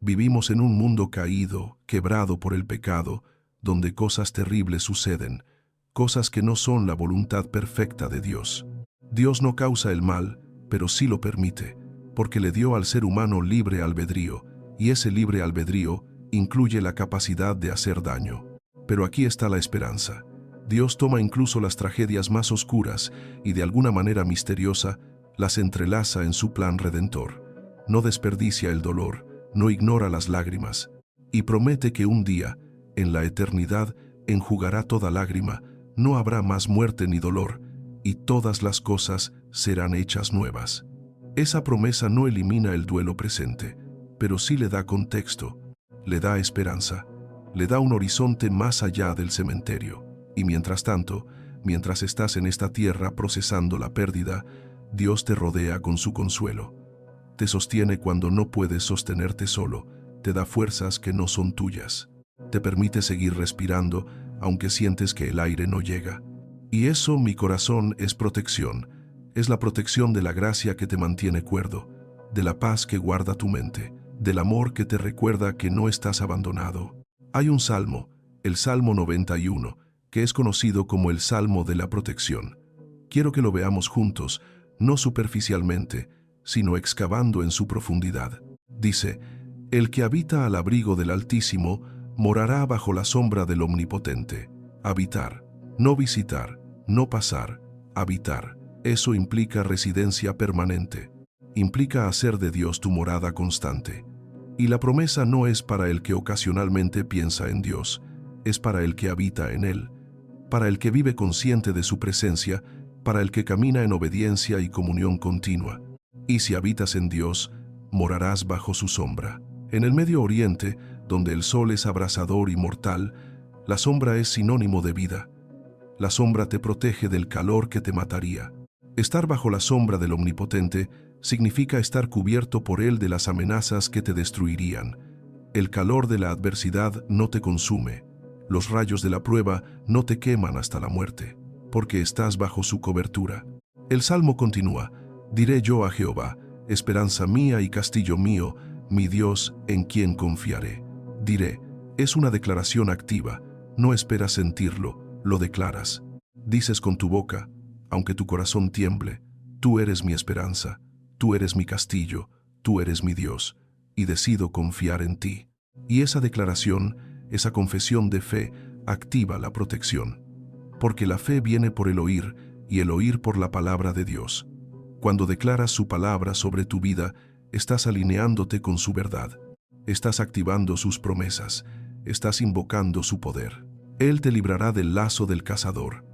Vivimos en un mundo caído, quebrado por el pecado, donde cosas terribles suceden, cosas que no son la voluntad perfecta de Dios. Dios no causa el mal, pero sí lo permite, porque le dio al ser humano libre albedrío, y ese libre albedrío incluye la capacidad de hacer daño. Pero aquí está la esperanza. Dios toma incluso las tragedias más oscuras y de alguna manera misteriosa las entrelaza en su plan redentor. No desperdicia el dolor, no ignora las lágrimas, y promete que un día, en la eternidad, enjugará toda lágrima, no habrá más muerte ni dolor, y todas las cosas serán hechas nuevas. Esa promesa no elimina el duelo presente, pero sí le da contexto, le da esperanza, le da un horizonte más allá del cementerio. Y mientras tanto, mientras estás en esta tierra procesando la pérdida, Dios te rodea con su consuelo. Te sostiene cuando no puedes sostenerte solo, te da fuerzas que no son tuyas. Te permite seguir respirando, aunque sientes que el aire no llega. Y eso, mi corazón, es protección. Es la protección de la gracia que te mantiene cuerdo, de la paz que guarda tu mente, del amor que te recuerda que no estás abandonado. Hay un salmo, el Salmo 91, que es conocido como el Salmo de la Protección. Quiero que lo veamos juntos, no superficialmente, sino excavando en su profundidad. Dice: «El que habita al abrigo del Altísimo morará bajo la sombra del Omnipotente». Habitar, no visitar, no pasar, habitar. Eso implica residencia permanente. Implica hacer de Dios tu morada constante. Y la promesa no es para el que ocasionalmente piensa en Dios, es para el que habita en Él, para el que vive consciente de su presencia, para el que camina en obediencia y comunión continua. Y si habitas en Dios, morarás bajo su sombra. En el Medio Oriente, donde el sol es abrasador y mortal, la sombra es sinónimo de vida. La sombra te protege del calor que te mataría. Estar bajo la sombra del Omnipotente significa estar cubierto por Él de las amenazas que te destruirían. El calor de la adversidad no te consume. Los rayos de la prueba no te queman hasta la muerte, porque estás bajo su cobertura. El Salmo continúa: «Diré yo a Jehová, esperanza mía y castillo mío, mi Dios en quien confiaré». Diré, es una declaración activa, no esperas sentirlo, lo declaras. Dices con tu boca, aunque tu corazón tiemble: «Tú eres mi esperanza, tú eres mi castillo, tú eres mi Dios, y decido confiar en ti». Y esa declaración, esa confesión de fe, activa la protección. Porque la fe viene por el oír, y el oír por la palabra de Dios. Cuando declaras su palabra sobre tu vida, estás alineándote con su verdad. Estás activando sus promesas, estás invocando su poder. Él te librará del lazo del cazador.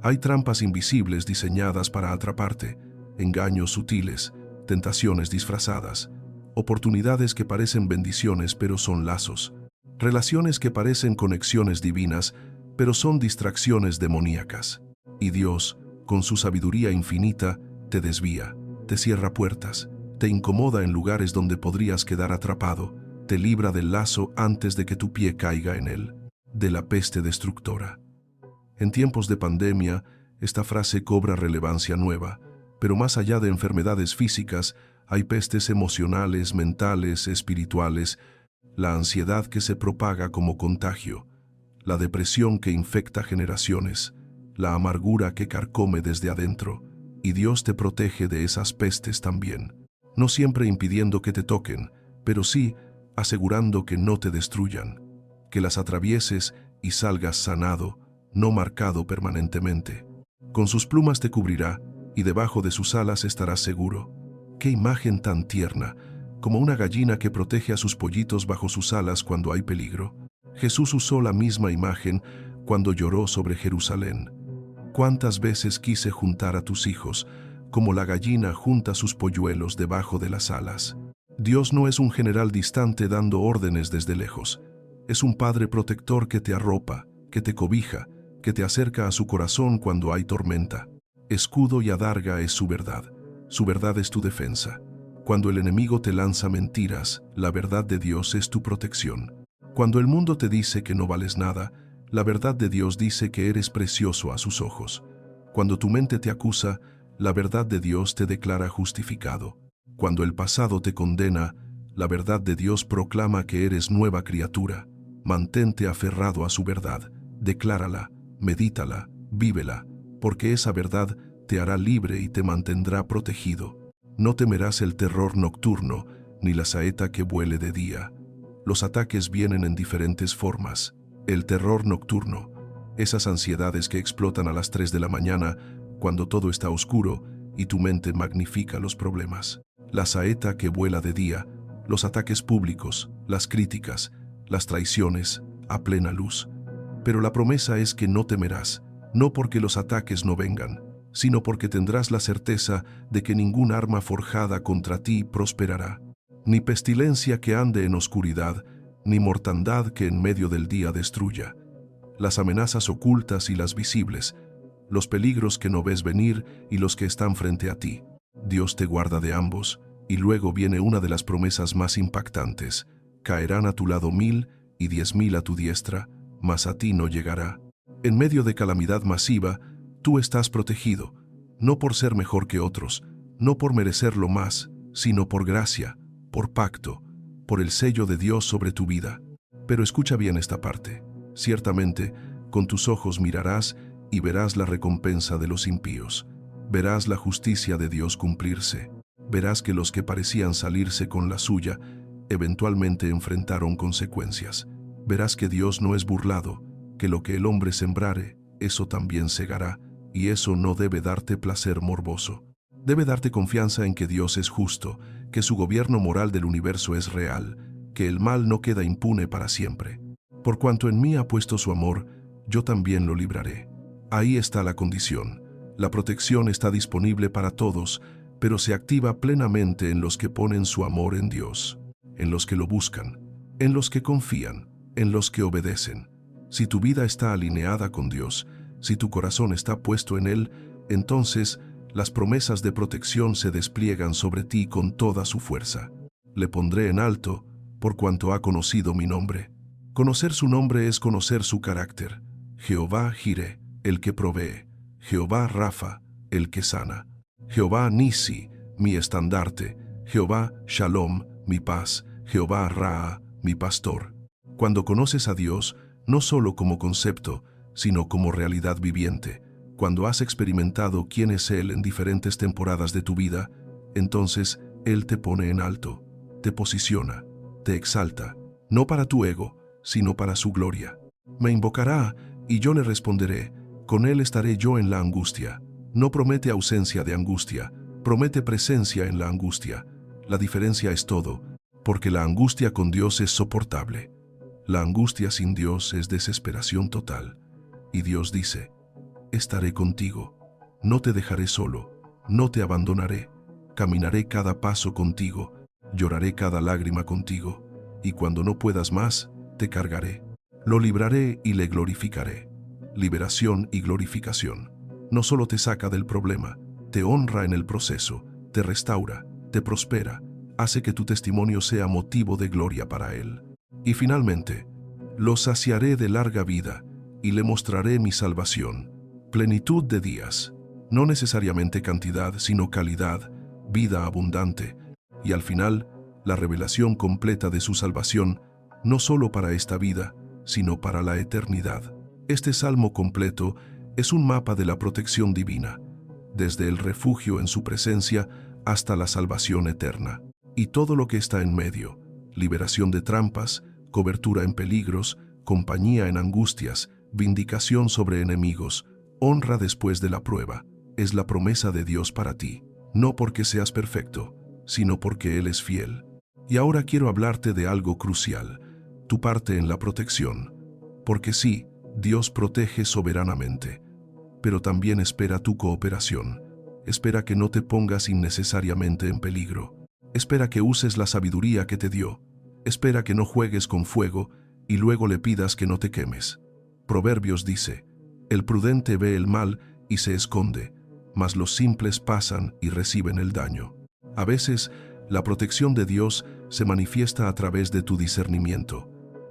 Hay trampas invisibles diseñadas para atraparte, engaños sutiles, tentaciones disfrazadas, oportunidades que parecen bendiciones pero son lazos, relaciones que parecen conexiones divinas pero son distracciones demoníacas. Y Dios, con su sabiduría infinita, te desvía, te cierra puertas, te incomoda en lugares donde podrías quedar atrapado, te libra del lazo antes de que tu pie caiga en él, de la peste destructora. En tiempos de pandemia, esta frase cobra relevancia nueva, pero más allá de enfermedades físicas, hay pestes emocionales, mentales, espirituales, la ansiedad que se propaga como contagio, la depresión que infecta generaciones, la amargura que carcome desde adentro, y Dios te protege de esas pestes también, no siempre impidiendo que te toquen, pero sí asegurando que no te destruyan, que las atravieses y salgas sanado, no marcado permanentemente. Con sus plumas te cubrirá, y debajo de sus alas estarás seguro. ¡Qué imagen tan tierna! Como una gallina que protege a sus pollitos bajo sus alas cuando hay peligro. Jesús usó la misma imagen cuando lloró sobre Jerusalén. ¿Cuántas veces quise juntar a tus hijos, como la gallina junta sus polluelos debajo de las alas? Dios no es un general distante dando órdenes desde lejos. Es un Padre protector que te arropa, que te cobija, que te acerca a su corazón cuando hay tormenta. Escudo y adarga es su verdad. Su verdad es tu defensa. Cuando el enemigo te lanza mentiras, la verdad de Dios es tu protección. Cuando el mundo te dice que no vales nada, la verdad de Dios dice que eres precioso a sus ojos. Cuando tu mente te acusa, la verdad de Dios te declara justificado. Cuando el pasado te condena, la verdad de Dios proclama que eres nueva criatura. Mantente aferrado a su verdad, declárala, medítala, vívela, porque esa verdad te hará libre y te mantendrá protegido. No temerás el terror nocturno, ni la saeta que vuele de día. Los ataques vienen en diferentes formas. El terror nocturno, esas ansiedades que explotan a las 3 de la mañana, cuando todo está oscuro y tu mente magnifica los problemas. La saeta que vuela de día, los ataques públicos, las críticas, las traiciones, a plena luz. Pero la promesa es que no temerás, no porque los ataques no vengan, sino porque tendrás la certeza de que ningún arma forjada contra ti prosperará, ni pestilencia que ande en oscuridad, ni mortandad que en medio del día destruya. las amenazas ocultas y las visibles, los peligros que no ves venir y los que están frente a ti. Dios te guarda de ambos, y luego viene una de las promesas más impactantes: caerán a tu lado 1000 y 10.000 a tu diestra, mas a ti no llegará. En medio de calamidad masiva, tú estás protegido, no por ser mejor que otros, no por merecerlo más, sino por gracia, por pacto, por el sello de Dios sobre tu vida. Pero escucha bien esta parte. Ciertamente, con tus ojos mirarás y verás la recompensa de los impíos. Verás la justicia de Dios cumplirse. Verás que los que parecían salirse con la suya, eventualmente enfrentaron consecuencias. Verás que Dios no es burlado, que lo que el hombre sembrare, eso también segará, y eso no debe darte placer morboso. Debe darte confianza en que Dios es justo, que su gobierno moral del universo es real, que el mal no queda impune para siempre. Por cuanto en mí ha puesto su amor, yo también lo libraré. Ahí está la condición. La protección está disponible para todos, pero se activa plenamente en los que ponen su amor en Dios, en los que lo buscan, en los que confían, en los que obedecen. Si tu vida está alineada con Dios, si tu corazón está puesto en Él, entonces las promesas de protección se despliegan sobre ti con toda su fuerza. Le pondré en alto, por cuanto ha conocido mi nombre. Conocer su nombre es conocer su carácter. Jehová Jireh, el que provee. Jehová Rafa, el que sana. Jehová Nisi, mi estandarte. Jehová Shalom, mi paz. Jehová Raa, mi pastor. Cuando conoces a Dios, no solo como concepto, sino como realidad viviente, cuando has experimentado quién es Él en diferentes temporadas de tu vida, entonces Él te pone en alto, te posiciona, te exalta, no para tu ego, sino para su gloria. Me invocará y yo le responderé, con Él estaré yo en la angustia. No promete ausencia de angustia, promete presencia en la angustia. La diferencia es todo, porque la angustia con Dios es soportable. La angustia sin Dios es desesperación total. Y Dios dice, estaré contigo, no te dejaré solo, no te abandonaré, caminaré cada paso contigo, lloraré cada lágrima contigo, y cuando no puedas más, te cargaré. Lo libraré y le glorificaré. Liberación y glorificación. No solo te saca del problema, te honra en el proceso, te restaura, te prospera, hace que tu testimonio sea motivo de gloria para Él. Y finalmente, lo saciaré de larga vida y le mostraré mi salvación. Plenitud de días, no necesariamente cantidad, sino calidad, vida abundante, y al final, la revelación completa de su salvación, no solo para esta vida, sino para la eternidad. Este salmo completo es un mapa de la protección divina, desde el refugio en su presencia hasta la salvación eterna, y todo lo que está en medio: liberación de trampas, cobertura en peligros, compañía en angustias, vindicación sobre enemigos, honra después de la prueba. Es la promesa de Dios para ti, no porque seas perfecto, sino porque Él es fiel. Y ahora quiero hablarte de algo crucial, tu parte en la protección. Porque sí, Dios protege soberanamente, pero también espera tu cooperación. Espera que no te pongas innecesariamente en peligro. Espera que uses la sabiduría que te dio. Espera que no juegues con fuego y luego le pidas que no te quemes. Proverbios dice, el prudente ve el mal y se esconde, mas los simples pasan y reciben el daño. A veces, la protección de Dios se manifiesta a través de tu discernimiento,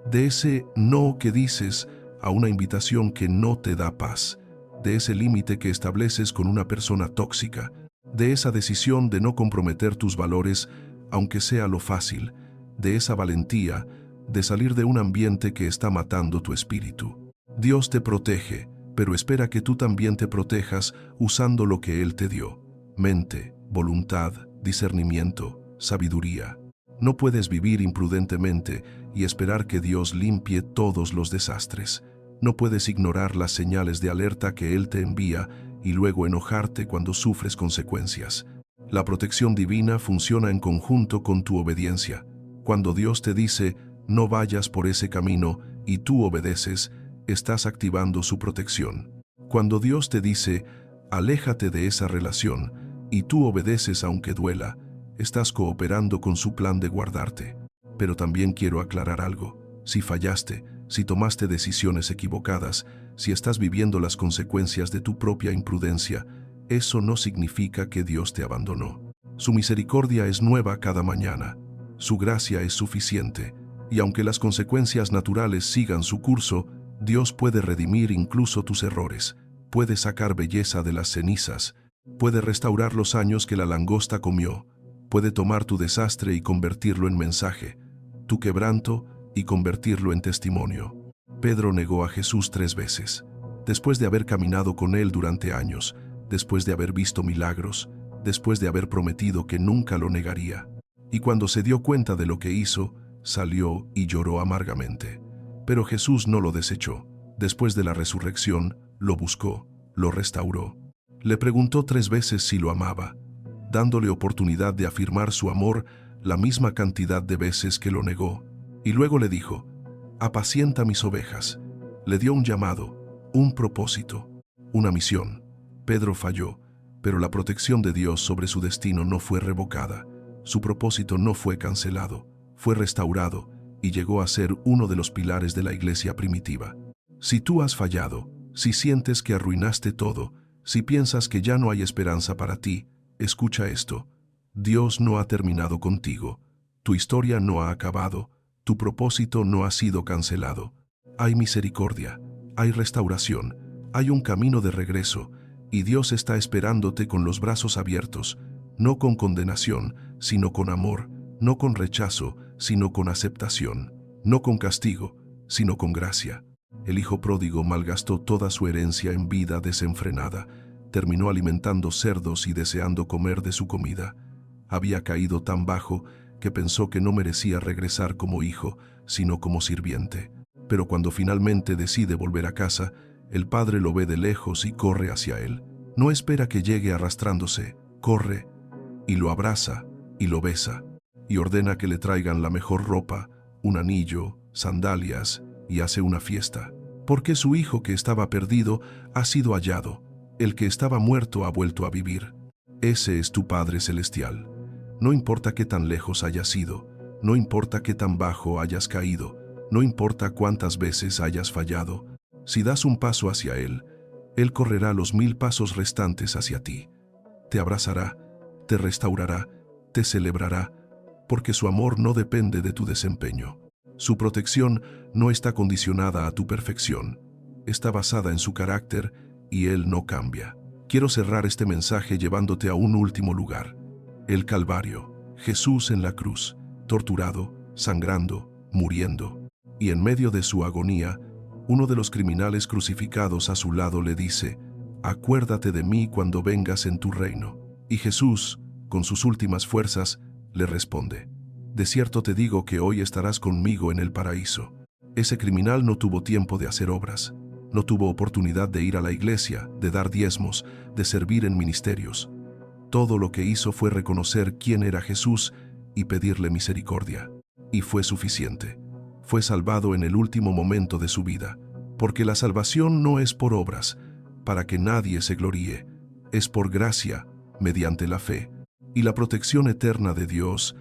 de ese no que dices a una invitación que no te da paz, de ese límite que estableces con una persona tóxica, de esa decisión de no comprometer tus valores, aunque sea lo fácil, de esa valentía de salir de un ambiente que está matando tu espíritu. Dios te protege, pero espera que tú también te protejas usando lo que Él te dio: mente, voluntad, discernimiento, sabiduría. No puedes vivir imprudentemente y esperar que Dios limpie todos los desastres. No puedes ignorar las señales de alerta que Él te envía y luego enojarte cuando sufres consecuencias. La protección divina funciona en conjunto con tu obediencia. Cuando Dios te dice, no vayas por ese camino, y tú obedeces, estás activando su protección. Cuando Dios te dice, aléjate de esa relación, y tú obedeces aunque duela, estás cooperando con su plan de guardarte. Pero también quiero aclarar algo: si fallaste, si tomaste decisiones equivocadas, si estás viviendo las consecuencias de tu propia imprudencia, eso no significa que Dios te abandonó. Su misericordia es nueva cada mañana, su gracia es suficiente, y aunque las consecuencias naturales sigan su curso, Dios puede redimir incluso tus errores, puede sacar belleza de las cenizas, puede restaurar los años que la langosta comió, puede tomar tu desastre y convertirlo en mensaje, tu quebranto y convertirlo en testimonio. Pedro negó a Jesús 3 veces. Después de haber caminado con él durante años, después de haber visto milagros, después de haber prometido que nunca lo negaría. Y cuando se dio cuenta de lo que hizo, salió y lloró amargamente. Pero Jesús no lo desechó. Después de la resurrección, lo buscó, lo restauró. Le preguntó 3 veces si lo amaba, dándole oportunidad de afirmar su amor la misma cantidad de veces que lo negó. Y luego le dijo, apacienta mis ovejas. Le dio un llamado, un propósito, una misión. Pedro falló, pero la protección de Dios sobre su destino no fue revocada. Su propósito no fue cancelado, fue restaurado y llegó a ser uno de los pilares de la iglesia primitiva. Si tú has fallado, si sientes que arruinaste todo, si piensas que ya no hay esperanza para ti, escucha esto. Dios no ha terminado contigo. Tu historia no ha acabado. Tu propósito no ha sido cancelado. Hay misericordia, hay restauración, hay un camino de regreso, y Dios está esperándote con los brazos abiertos, no con condenación, sino con amor, no con rechazo, sino con aceptación, no con castigo, sino con gracia. El hijo pródigo malgastó toda su herencia en vida desenfrenada, terminó alimentando cerdos y deseando comer de su comida. Había caído tan bajo que pensó que no merecía regresar como hijo, sino como sirviente. Pero cuando finalmente decide volver a casa, el padre lo ve de lejos y corre hacia él. No espera que llegue arrastrándose, corre y lo abraza y lo besa, y ordena que le traigan la mejor ropa, un anillo, sandalias, y hace una fiesta. Porque su hijo que estaba perdido ha sido hallado, el que estaba muerto ha vuelto a vivir. Ese es tu Padre Celestial. No importa qué tan lejos hayas ido, no importa qué tan bajo hayas caído, no importa cuántas veces hayas fallado, si das un paso hacia Él correrá los 1000 pasos restantes hacia ti. Te abrazará, te restaurará, te celebrará, porque su amor no depende de tu desempeño. Su protección no está condicionada a tu perfección, está basada en su carácter y Él no cambia. Quiero cerrar este mensaje llevándote a un último lugar, el Calvario, Jesús en la cruz, torturado, sangrando, muriendo. Y en medio de su agonía, uno de los criminales crucificados a su lado le dice, acuérdate de mí cuando vengas en tu reino. Y Jesús, con sus últimas fuerzas, le responde, de cierto te digo que hoy estarás conmigo en el paraíso. Ese criminal no tuvo tiempo de hacer obras, no tuvo oportunidad de ir a la iglesia, de dar diezmos, de servir en ministerios. Todo lo que hizo fue reconocer quién era Jesús y pedirle misericordia. Y fue suficiente. Fue salvado en el último momento de su vida, porque la salvación no es por obras, para que nadie se gloríe, es por gracia, mediante la fe. Y la protección eterna de Dios,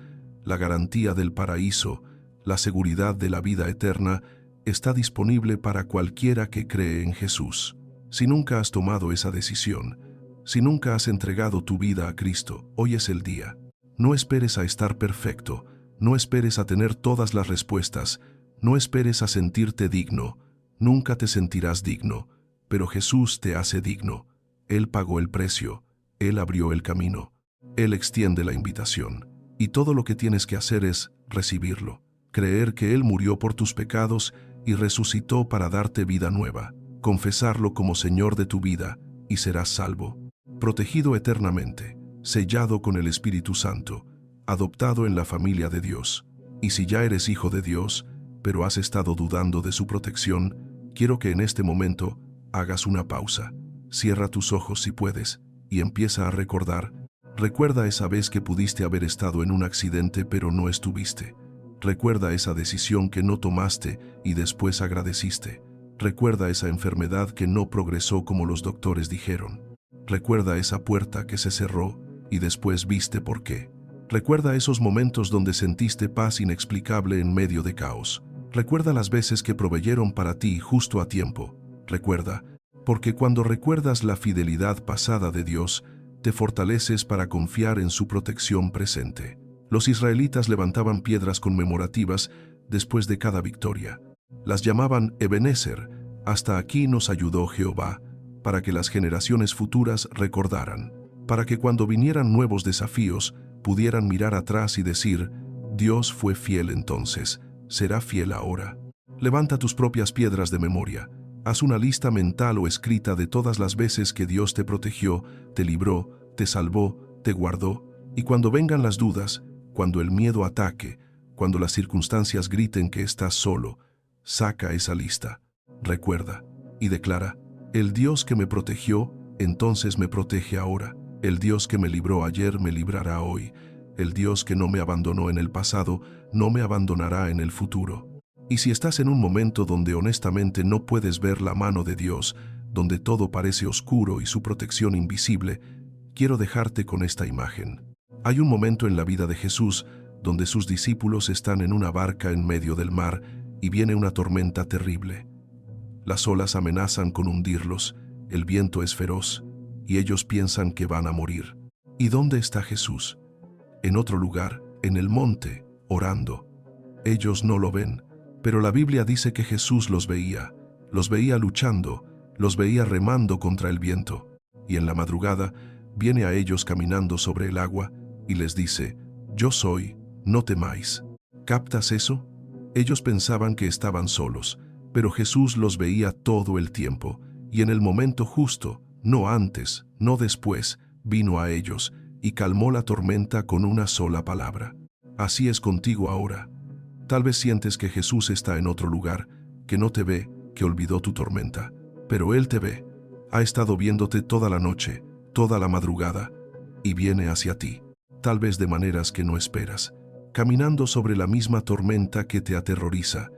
la garantía del paraíso, la seguridad de la vida eterna, está disponible para cualquiera que cree en Jesús. Si nunca has tomado esa decisión, si nunca has entregado tu vida a Cristo, hoy es el día. No esperes a estar perfecto, no esperes a tener todas las respuestas, no esperes a sentirte digno, nunca te sentirás digno, pero Jesús te hace digno. Él pagó el precio, Él abrió el camino, Él extiende la invitación, y todo lo que tienes que hacer es recibirlo, creer que Él murió por tus pecados y resucitó para darte vida nueva, confesarlo como Señor de tu vida y serás salvo, protegido eternamente, sellado con el Espíritu Santo, adoptado en la familia de Dios. Y si ya eres hijo de Dios, pero has estado dudando de su protección, quiero que en este momento hagas una pausa. Cierra tus ojos si puedes y empieza a recordar. Recuerda esa vez que pudiste haber estado en un accidente pero no estuviste. Recuerda esa decisión que no tomaste y después agradeciste. Recuerda esa enfermedad que no progresó como los doctores dijeron. Recuerda esa puerta que se cerró y después viste por qué. Recuerda esos momentos donde sentiste paz inexplicable en medio de caos. Recuerda las veces que proveyeron para ti justo a tiempo. Recuerda, porque cuando recuerdas la fidelidad pasada de Dios, te fortaleces para confiar en su protección presente. Los israelitas levantaban piedras conmemorativas después de cada victoria. Las llamaban Ebenezer, hasta aquí nos ayudó Jehová, para que las generaciones futuras recordaran, para que cuando vinieran nuevos desafíos pudieran mirar atrás y decir, Dios fue fiel entonces, será fiel ahora. Levanta tus propias piedras de memoria. Haz una lista mental o escrita de todas las veces que Dios te protegió, te libró, te salvó, te guardó, y cuando vengan las dudas, cuando el miedo ataque, cuando las circunstancias griten que estás solo, saca esa lista. Recuerda y declara, el Dios que me protegió, entonces me protege ahora. El Dios que me libró ayer me librará hoy. El Dios que no me abandonó en el pasado, no me abandonará en el futuro. Y si estás en un momento donde honestamente no puedes ver la mano de Dios, donde todo parece oscuro y su protección invisible, quiero dejarte con esta imagen. Hay un momento en la vida de Jesús donde sus discípulos están en una barca en medio del mar y viene una tormenta terrible. Las olas amenazan con hundirlos, el viento es feroz y ellos piensan que van a morir. ¿Y dónde está Jesús? En otro lugar, en el monte, orando. Ellos no lo ven, pero la Biblia dice que Jesús los veía luchando, los veía remando contra el viento, y en la madrugada viene a ellos caminando sobre el agua y les dice, yo soy, no temáis. ¿Captas eso? Ellos pensaban que estaban solos, pero Jesús los veía todo el tiempo, y en el momento justo, no antes, no después, vino a ellos y calmó la tormenta con una sola palabra. Así es contigo ahora. Tal vez sientes que Jesús está en otro lugar, que no te ve, que olvidó tu tormenta, pero Él te ve. Ha estado viéndote toda la noche, toda la madrugada, y viene hacia ti, tal vez de maneras que no esperas, caminando sobre la misma tormenta que te aterroriza,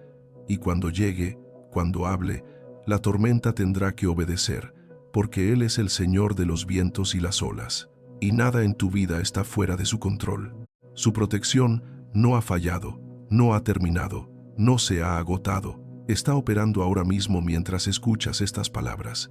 y cuando llegue, cuando hable, la tormenta tendrá que obedecer, porque Él es el Señor de los vientos y las olas, y nada en tu vida está fuera de su control. Su protección no ha fallado, no ha terminado, no se ha agotado, está operando ahora mismo mientras escuchas estas palabras.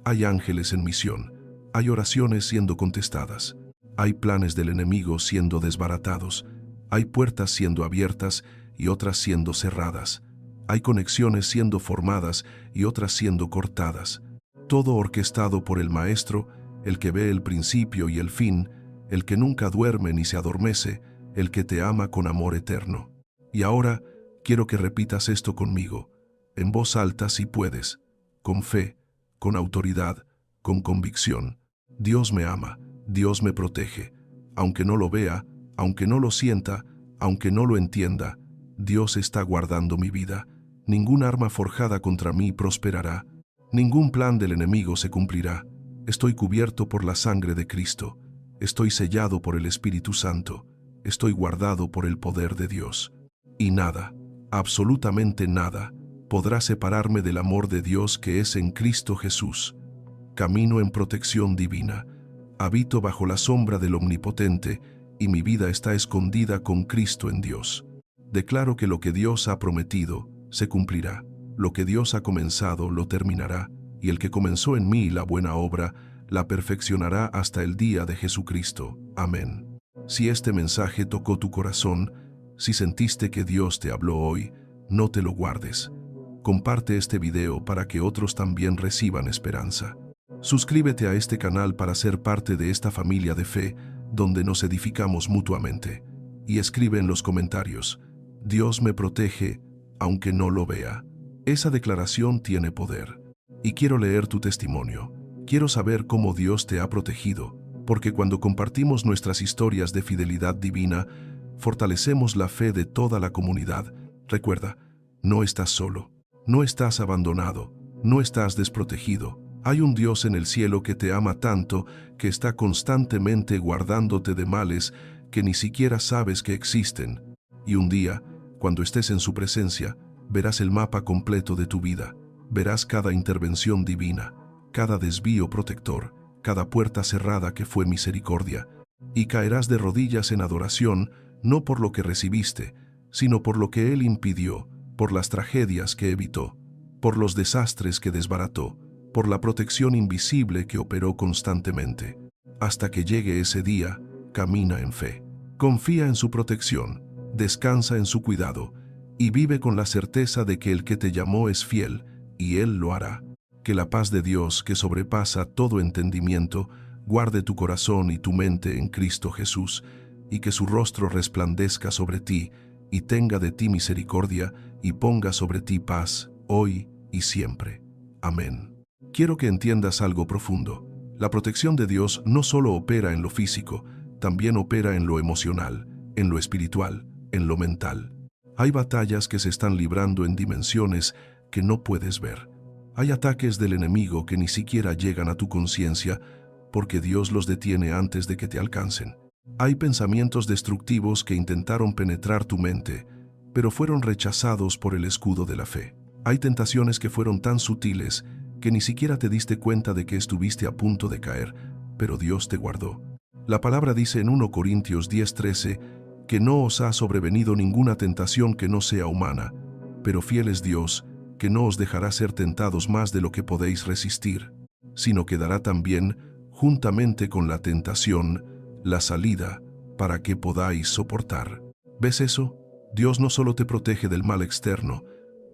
Hay ángeles en misión, hay oraciones siendo contestadas, hay planes del enemigo siendo desbaratados, hay puertas siendo abiertas y otras siendo cerradas, hay conexiones siendo formadas y otras siendo cortadas, todo orquestado por el Maestro, el que ve el principio y el fin, el que nunca duerme ni se adormece, el que te ama con amor eterno. Y ahora quiero que repitas esto conmigo, en voz alta si puedes, con fe, con autoridad, con convicción. Dios me ama, Dios me protege. Aunque no lo vea, aunque no lo sienta, aunque no lo entienda, Dios está guardando mi vida. Ningún arma forjada contra mí prosperará. Ningún plan del enemigo se cumplirá. Estoy cubierto por la sangre de Cristo. Estoy sellado por el Espíritu Santo. Estoy guardado por el poder de Dios. Y nada, absolutamente nada, podrá separarme del amor de Dios que es en Cristo Jesús. Camino en protección divina. Habito bajo la sombra del Omnipotente y mi vida está escondida con Cristo en Dios. Declaro que lo que Dios ha prometido se cumplirá. Lo que Dios ha comenzado lo terminará, y el que comenzó en mí la buena obra la perfeccionará hasta el día de Jesucristo. Amén. Si este mensaje tocó tu corazón, si sentiste que Dios te habló hoy, no te lo guardes. Comparte este video para que otros también reciban esperanza. Suscríbete a este canal para ser parte de esta familia de fe, donde nos edificamos mutuamente. Y escribe en los comentarios, Dios me protege, aunque no lo vea. Esa declaración tiene poder. Y quiero leer tu testimonio. Quiero saber cómo Dios te ha protegido, porque cuando compartimos nuestras historias de fidelidad divina, fortalecemos la fe de toda la comunidad. Recuerda, no estás solo, no estás abandonado, no estás desprotegido. Hay un Dios en el cielo que te ama tanto que está constantemente guardándote de males que ni siquiera sabes que existen. Y un día, cuando estés en su presencia, verás el mapa completo de tu vida. Verás cada intervención divina, cada desvío protector, cada puerta cerrada que fue misericordia, y caerás de rodillas en adoración, no por lo que recibiste, sino por lo que Él impidió, por las tragedias que evitó, por los desastres que desbarató, por la protección invisible que operó constantemente. Hasta que llegue ese día, camina en fe. Confía en su protección, descansa en su cuidado y vive con la certeza de que el que te llamó es fiel y Él lo hará. Que la paz de Dios, que sobrepasa todo entendimiento, guarde tu corazón y tu mente en Cristo Jesús, y que su rostro resplandezca sobre ti y tenga de ti misericordia y ponga sobre ti paz, hoy y siempre. Amén. Quiero que entiendas algo profundo. La protección de Dios no solo opera en lo físico, también opera en lo emocional, en lo espiritual, en lo mental. Hay batallas que se están librando en dimensiones que no puedes ver. Hay ataques del enemigo que ni siquiera llegan a tu conciencia porque Dios los detiene antes de que te alcancen. Hay pensamientos destructivos que intentaron penetrar tu mente, pero fueron rechazados por el escudo de la fe. Hay tentaciones que fueron tan sutiles que ni siquiera te diste cuenta de que estuviste a punto de caer, pero Dios te guardó. La palabra dice en 1 Corintios 10:13 que no os ha sobrevenido ninguna tentación que no sea humana, pero fiel es Dios, que no os dejará ser tentados más de lo que podéis resistir, sino que dará también, juntamente con la tentación, la salida para que podáis soportar. ¿Ves eso? Dios no solo te protege del mal externo,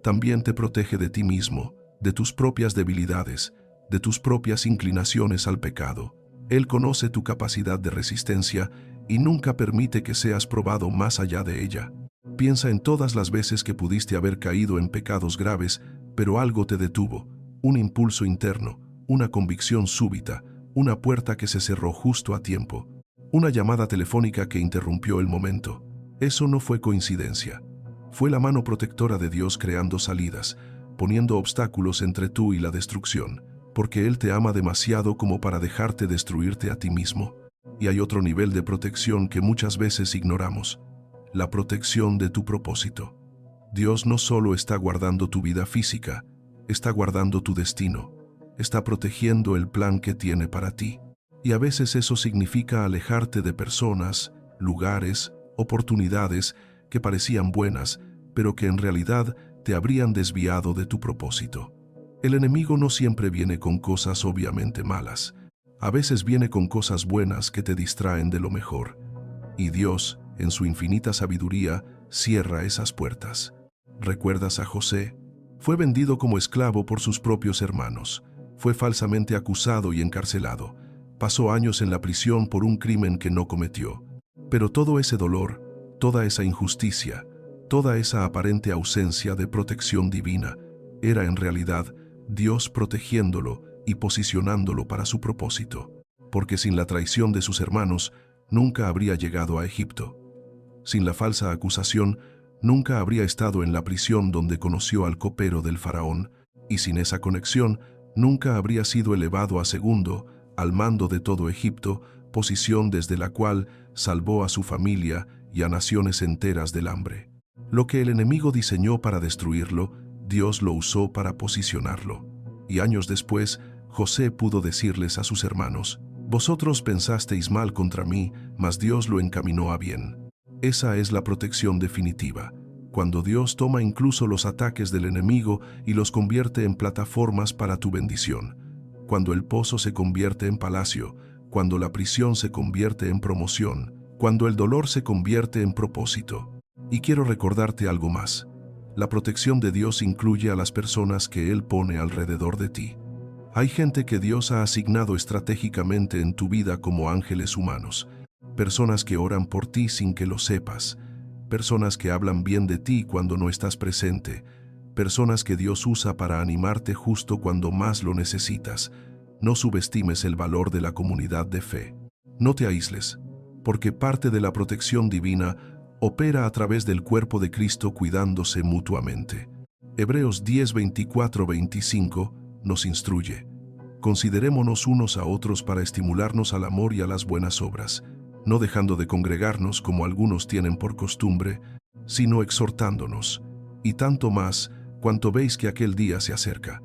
también te protege de ti mismo, de tus propias debilidades, de tus propias inclinaciones al pecado. Él conoce tu capacidad de resistencia y nunca permite que seas probado más allá de ella. Piensa en todas las veces que pudiste haber caído en pecados graves, pero algo te detuvo, un impulso interno, una convicción súbita, una puerta que se cerró justo a tiempo, una llamada telefónica que interrumpió el momento. Eso no fue coincidencia. Fue la mano protectora de Dios creando salidas, poniendo obstáculos entre tú y la destrucción, porque Él te ama demasiado como para dejarte destruirte a ti mismo. Y hay otro nivel de protección que muchas veces ignoramos: la protección de tu propósito. Dios no solo está guardando tu vida física, está guardando tu destino, está protegiendo el plan que tiene para ti. Y a veces eso significa alejarte de personas, lugares, oportunidades que parecían buenas, pero que en realidad te habrían desviado de tu propósito. El enemigo no siempre viene con cosas obviamente malas. A veces viene con cosas buenas que te distraen de lo mejor. Y Dios, en su infinita sabiduría, cierra esas puertas. ¿Recuerdas a José? Fue vendido como esclavo por sus propios hermanos. Fue falsamente acusado y encarcelado. Pasó años en la prisión por un crimen que no cometió. Pero todo ese dolor, toda esa injusticia, toda esa aparente ausencia de protección divina, era en realidad Dios protegiéndolo y posicionándolo para su propósito. Porque sin la traición de sus hermanos, nunca habría llegado a Egipto. Sin la falsa acusación, nunca habría estado en la prisión donde conoció al copero del faraón, y sin esa conexión, nunca habría sido elevado a segundo, al mando de todo Egipto, posición desde la cual salvó a su familia y a naciones enteras del hambre. Lo que el enemigo diseñó para destruirlo, Dios lo usó para posicionarlo. Y años después, José pudo decirles a sus hermanos: «Vosotros pensasteis mal contra mí, mas Dios lo encaminó a bien». Esa es la protección definitiva, cuando Dios toma incluso los ataques del enemigo y los convierte en plataformas para tu bendición, cuando el pozo se convierte en palacio, cuando la prisión se convierte en promoción, cuando el dolor se convierte en propósito. Y quiero recordarte algo más. La protección de Dios incluye a las personas que Él pone alrededor de ti. Hay gente que Dios ha asignado estratégicamente en tu vida como ángeles humanos, personas que oran por ti sin que lo sepas, personas que hablan bien de ti cuando no estás presente, personas que Dios usa para animarte justo cuando más lo necesitas. No subestimes el valor de la comunidad de fe. No te aísles, porque parte de la protección divina opera a través del cuerpo de Cristo cuidándose mutuamente. Hebreos 10:24-25 nos instruye: considerémonos unos a otros para estimularnos al amor y a las buenas obras, no dejando de congregarnos como algunos tienen por costumbre, sino exhortándonos, y tanto más cuanto veis que aquel día se acerca.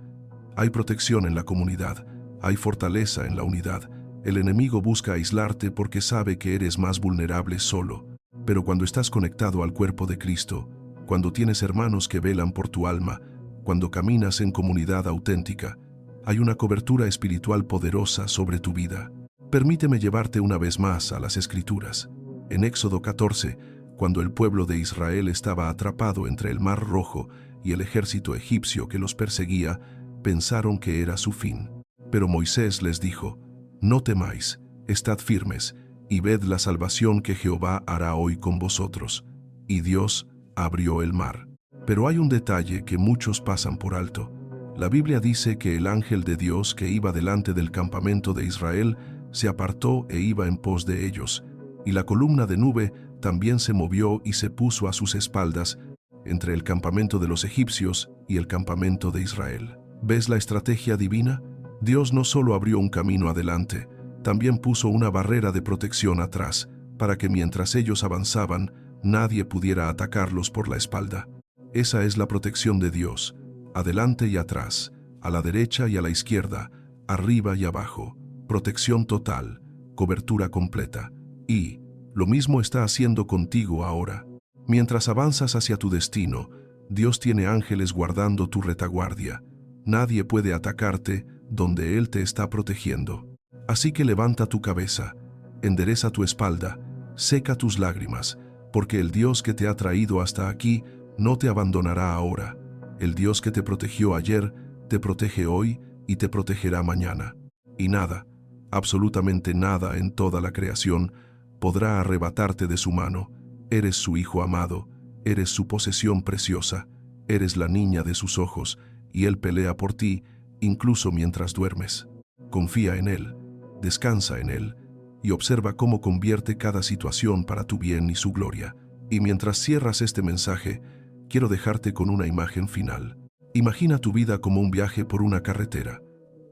Hay protección en la comunidad, hay fortaleza en la unidad. El enemigo busca aislarte porque sabe que eres más vulnerable solo, pero cuando estás conectado al cuerpo de Cristo, cuando tienes hermanos que velan por tu alma, cuando caminas en comunidad auténtica, hay una cobertura espiritual poderosa sobre tu vida. Permíteme llevarte una vez más a las Escrituras. En Éxodo 14, cuando el pueblo de Israel estaba atrapado entre el Mar Rojo y el ejército egipcio que los perseguía, pensaron que era su fin. Pero Moisés les dijo: «No temáis, estad firmes, y ved la salvación que Jehová hará hoy con vosotros». Y Dios abrió el mar. Pero hay un detalle que muchos pasan por alto. La Biblia dice que el ángel de Dios que iba delante del campamento de Israel se apartó e iba en pos de ellos, y la columna de nube también se movió y se puso a sus espaldas entre el campamento de los egipcios y el campamento de Israel. ¿Ves la estrategia divina? Dios no solo abrió un camino adelante, también puso una barrera de protección atrás, para que mientras ellos avanzaban, nadie pudiera atacarlos por la espalda. Esa es la protección de Dios, adelante y atrás, a la derecha y a la izquierda, arriba y abajo, protección total, cobertura completa. Y lo mismo está haciendo contigo ahora. Mientras avanzas hacia tu destino, Dios tiene ángeles guardando tu retaguardia. Nadie puede atacarte donde Él te está protegiendo. Así que levanta tu cabeza, endereza tu espalda, seca tus lágrimas, porque el Dios que te ha traído hasta aquí no te abandonará ahora. El Dios que te protegió ayer, te protege hoy y te protegerá mañana. Y nada, absolutamente nada en toda la creación, podrá arrebatarte de su mano. Eres su hijo amado, eres su posesión preciosa, eres la niña de sus ojos, y Él pelea por ti, incluso mientras duermes. Confía en Él, descansa en Él, y observa cómo convierte cada situación para tu bien y su gloria. Y mientras cierras este mensaje, quiero dejarte con una imagen final. Imagina tu vida como un viaje por una carretera.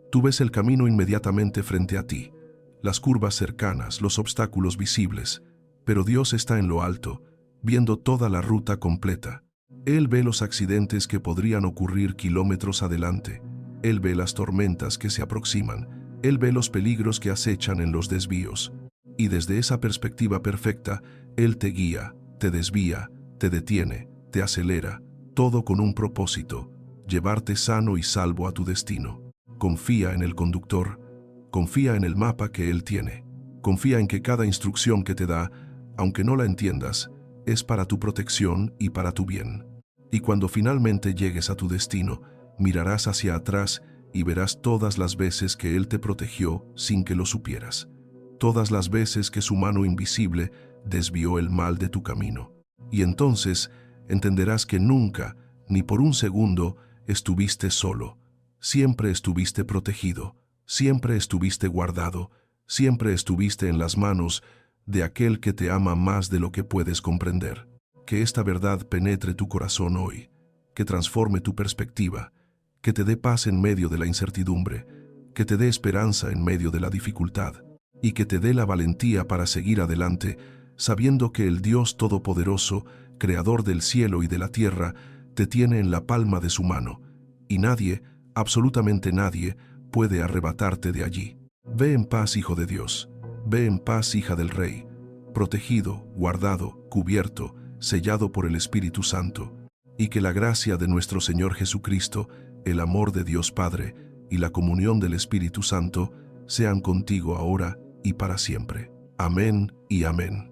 Tú ves el camino inmediatamente frente a ti, las curvas cercanas, los obstáculos visibles, pero Dios está en lo alto, viendo toda la ruta completa. Él ve los accidentes que podrían ocurrir kilómetros adelante. Él ve las tormentas que se aproximan. Él ve los peligros que acechan en los desvíos. Y desde esa perspectiva perfecta, Él te guía, te desvía, te detiene, te acelera, todo con un propósito: llevarte sano y salvo a tu destino. Confía en el conductor, confía en el mapa que Él tiene, confía en que cada instrucción que te da, aunque no la entiendas, es para tu protección y para tu bien. Y cuando finalmente llegues a tu destino, mirarás hacia atrás y verás todas las veces que Él te protegió sin que lo supieras, todas las veces que su mano invisible desvió el mal de tu camino. Y entonces entenderás que nunca, ni por un segundo, estuviste solo. Siempre estuviste protegido, siempre estuviste guardado, siempre estuviste en las manos de aquel que te ama más de lo que puedes comprender. Que esta verdad penetre tu corazón hoy, que transforme tu perspectiva, que te dé paz en medio de la incertidumbre, que te dé esperanza en medio de la dificultad, y que te dé la valentía para seguir adelante, sabiendo que el Dios Todopoderoso, Creador del cielo y de la tierra, te tiene en la palma de su mano, y nadie, absolutamente nadie, puede arrebatarte de allí. Ve en paz, hijo de Dios. Ve en paz, hija del Rey, protegido, guardado, cubierto, sellado por el Espíritu Santo, y que la gracia de nuestro Señor Jesucristo, el amor de Dios Padre y la comunión del Espíritu Santo sean contigo ahora y para siempre. Amén y amén.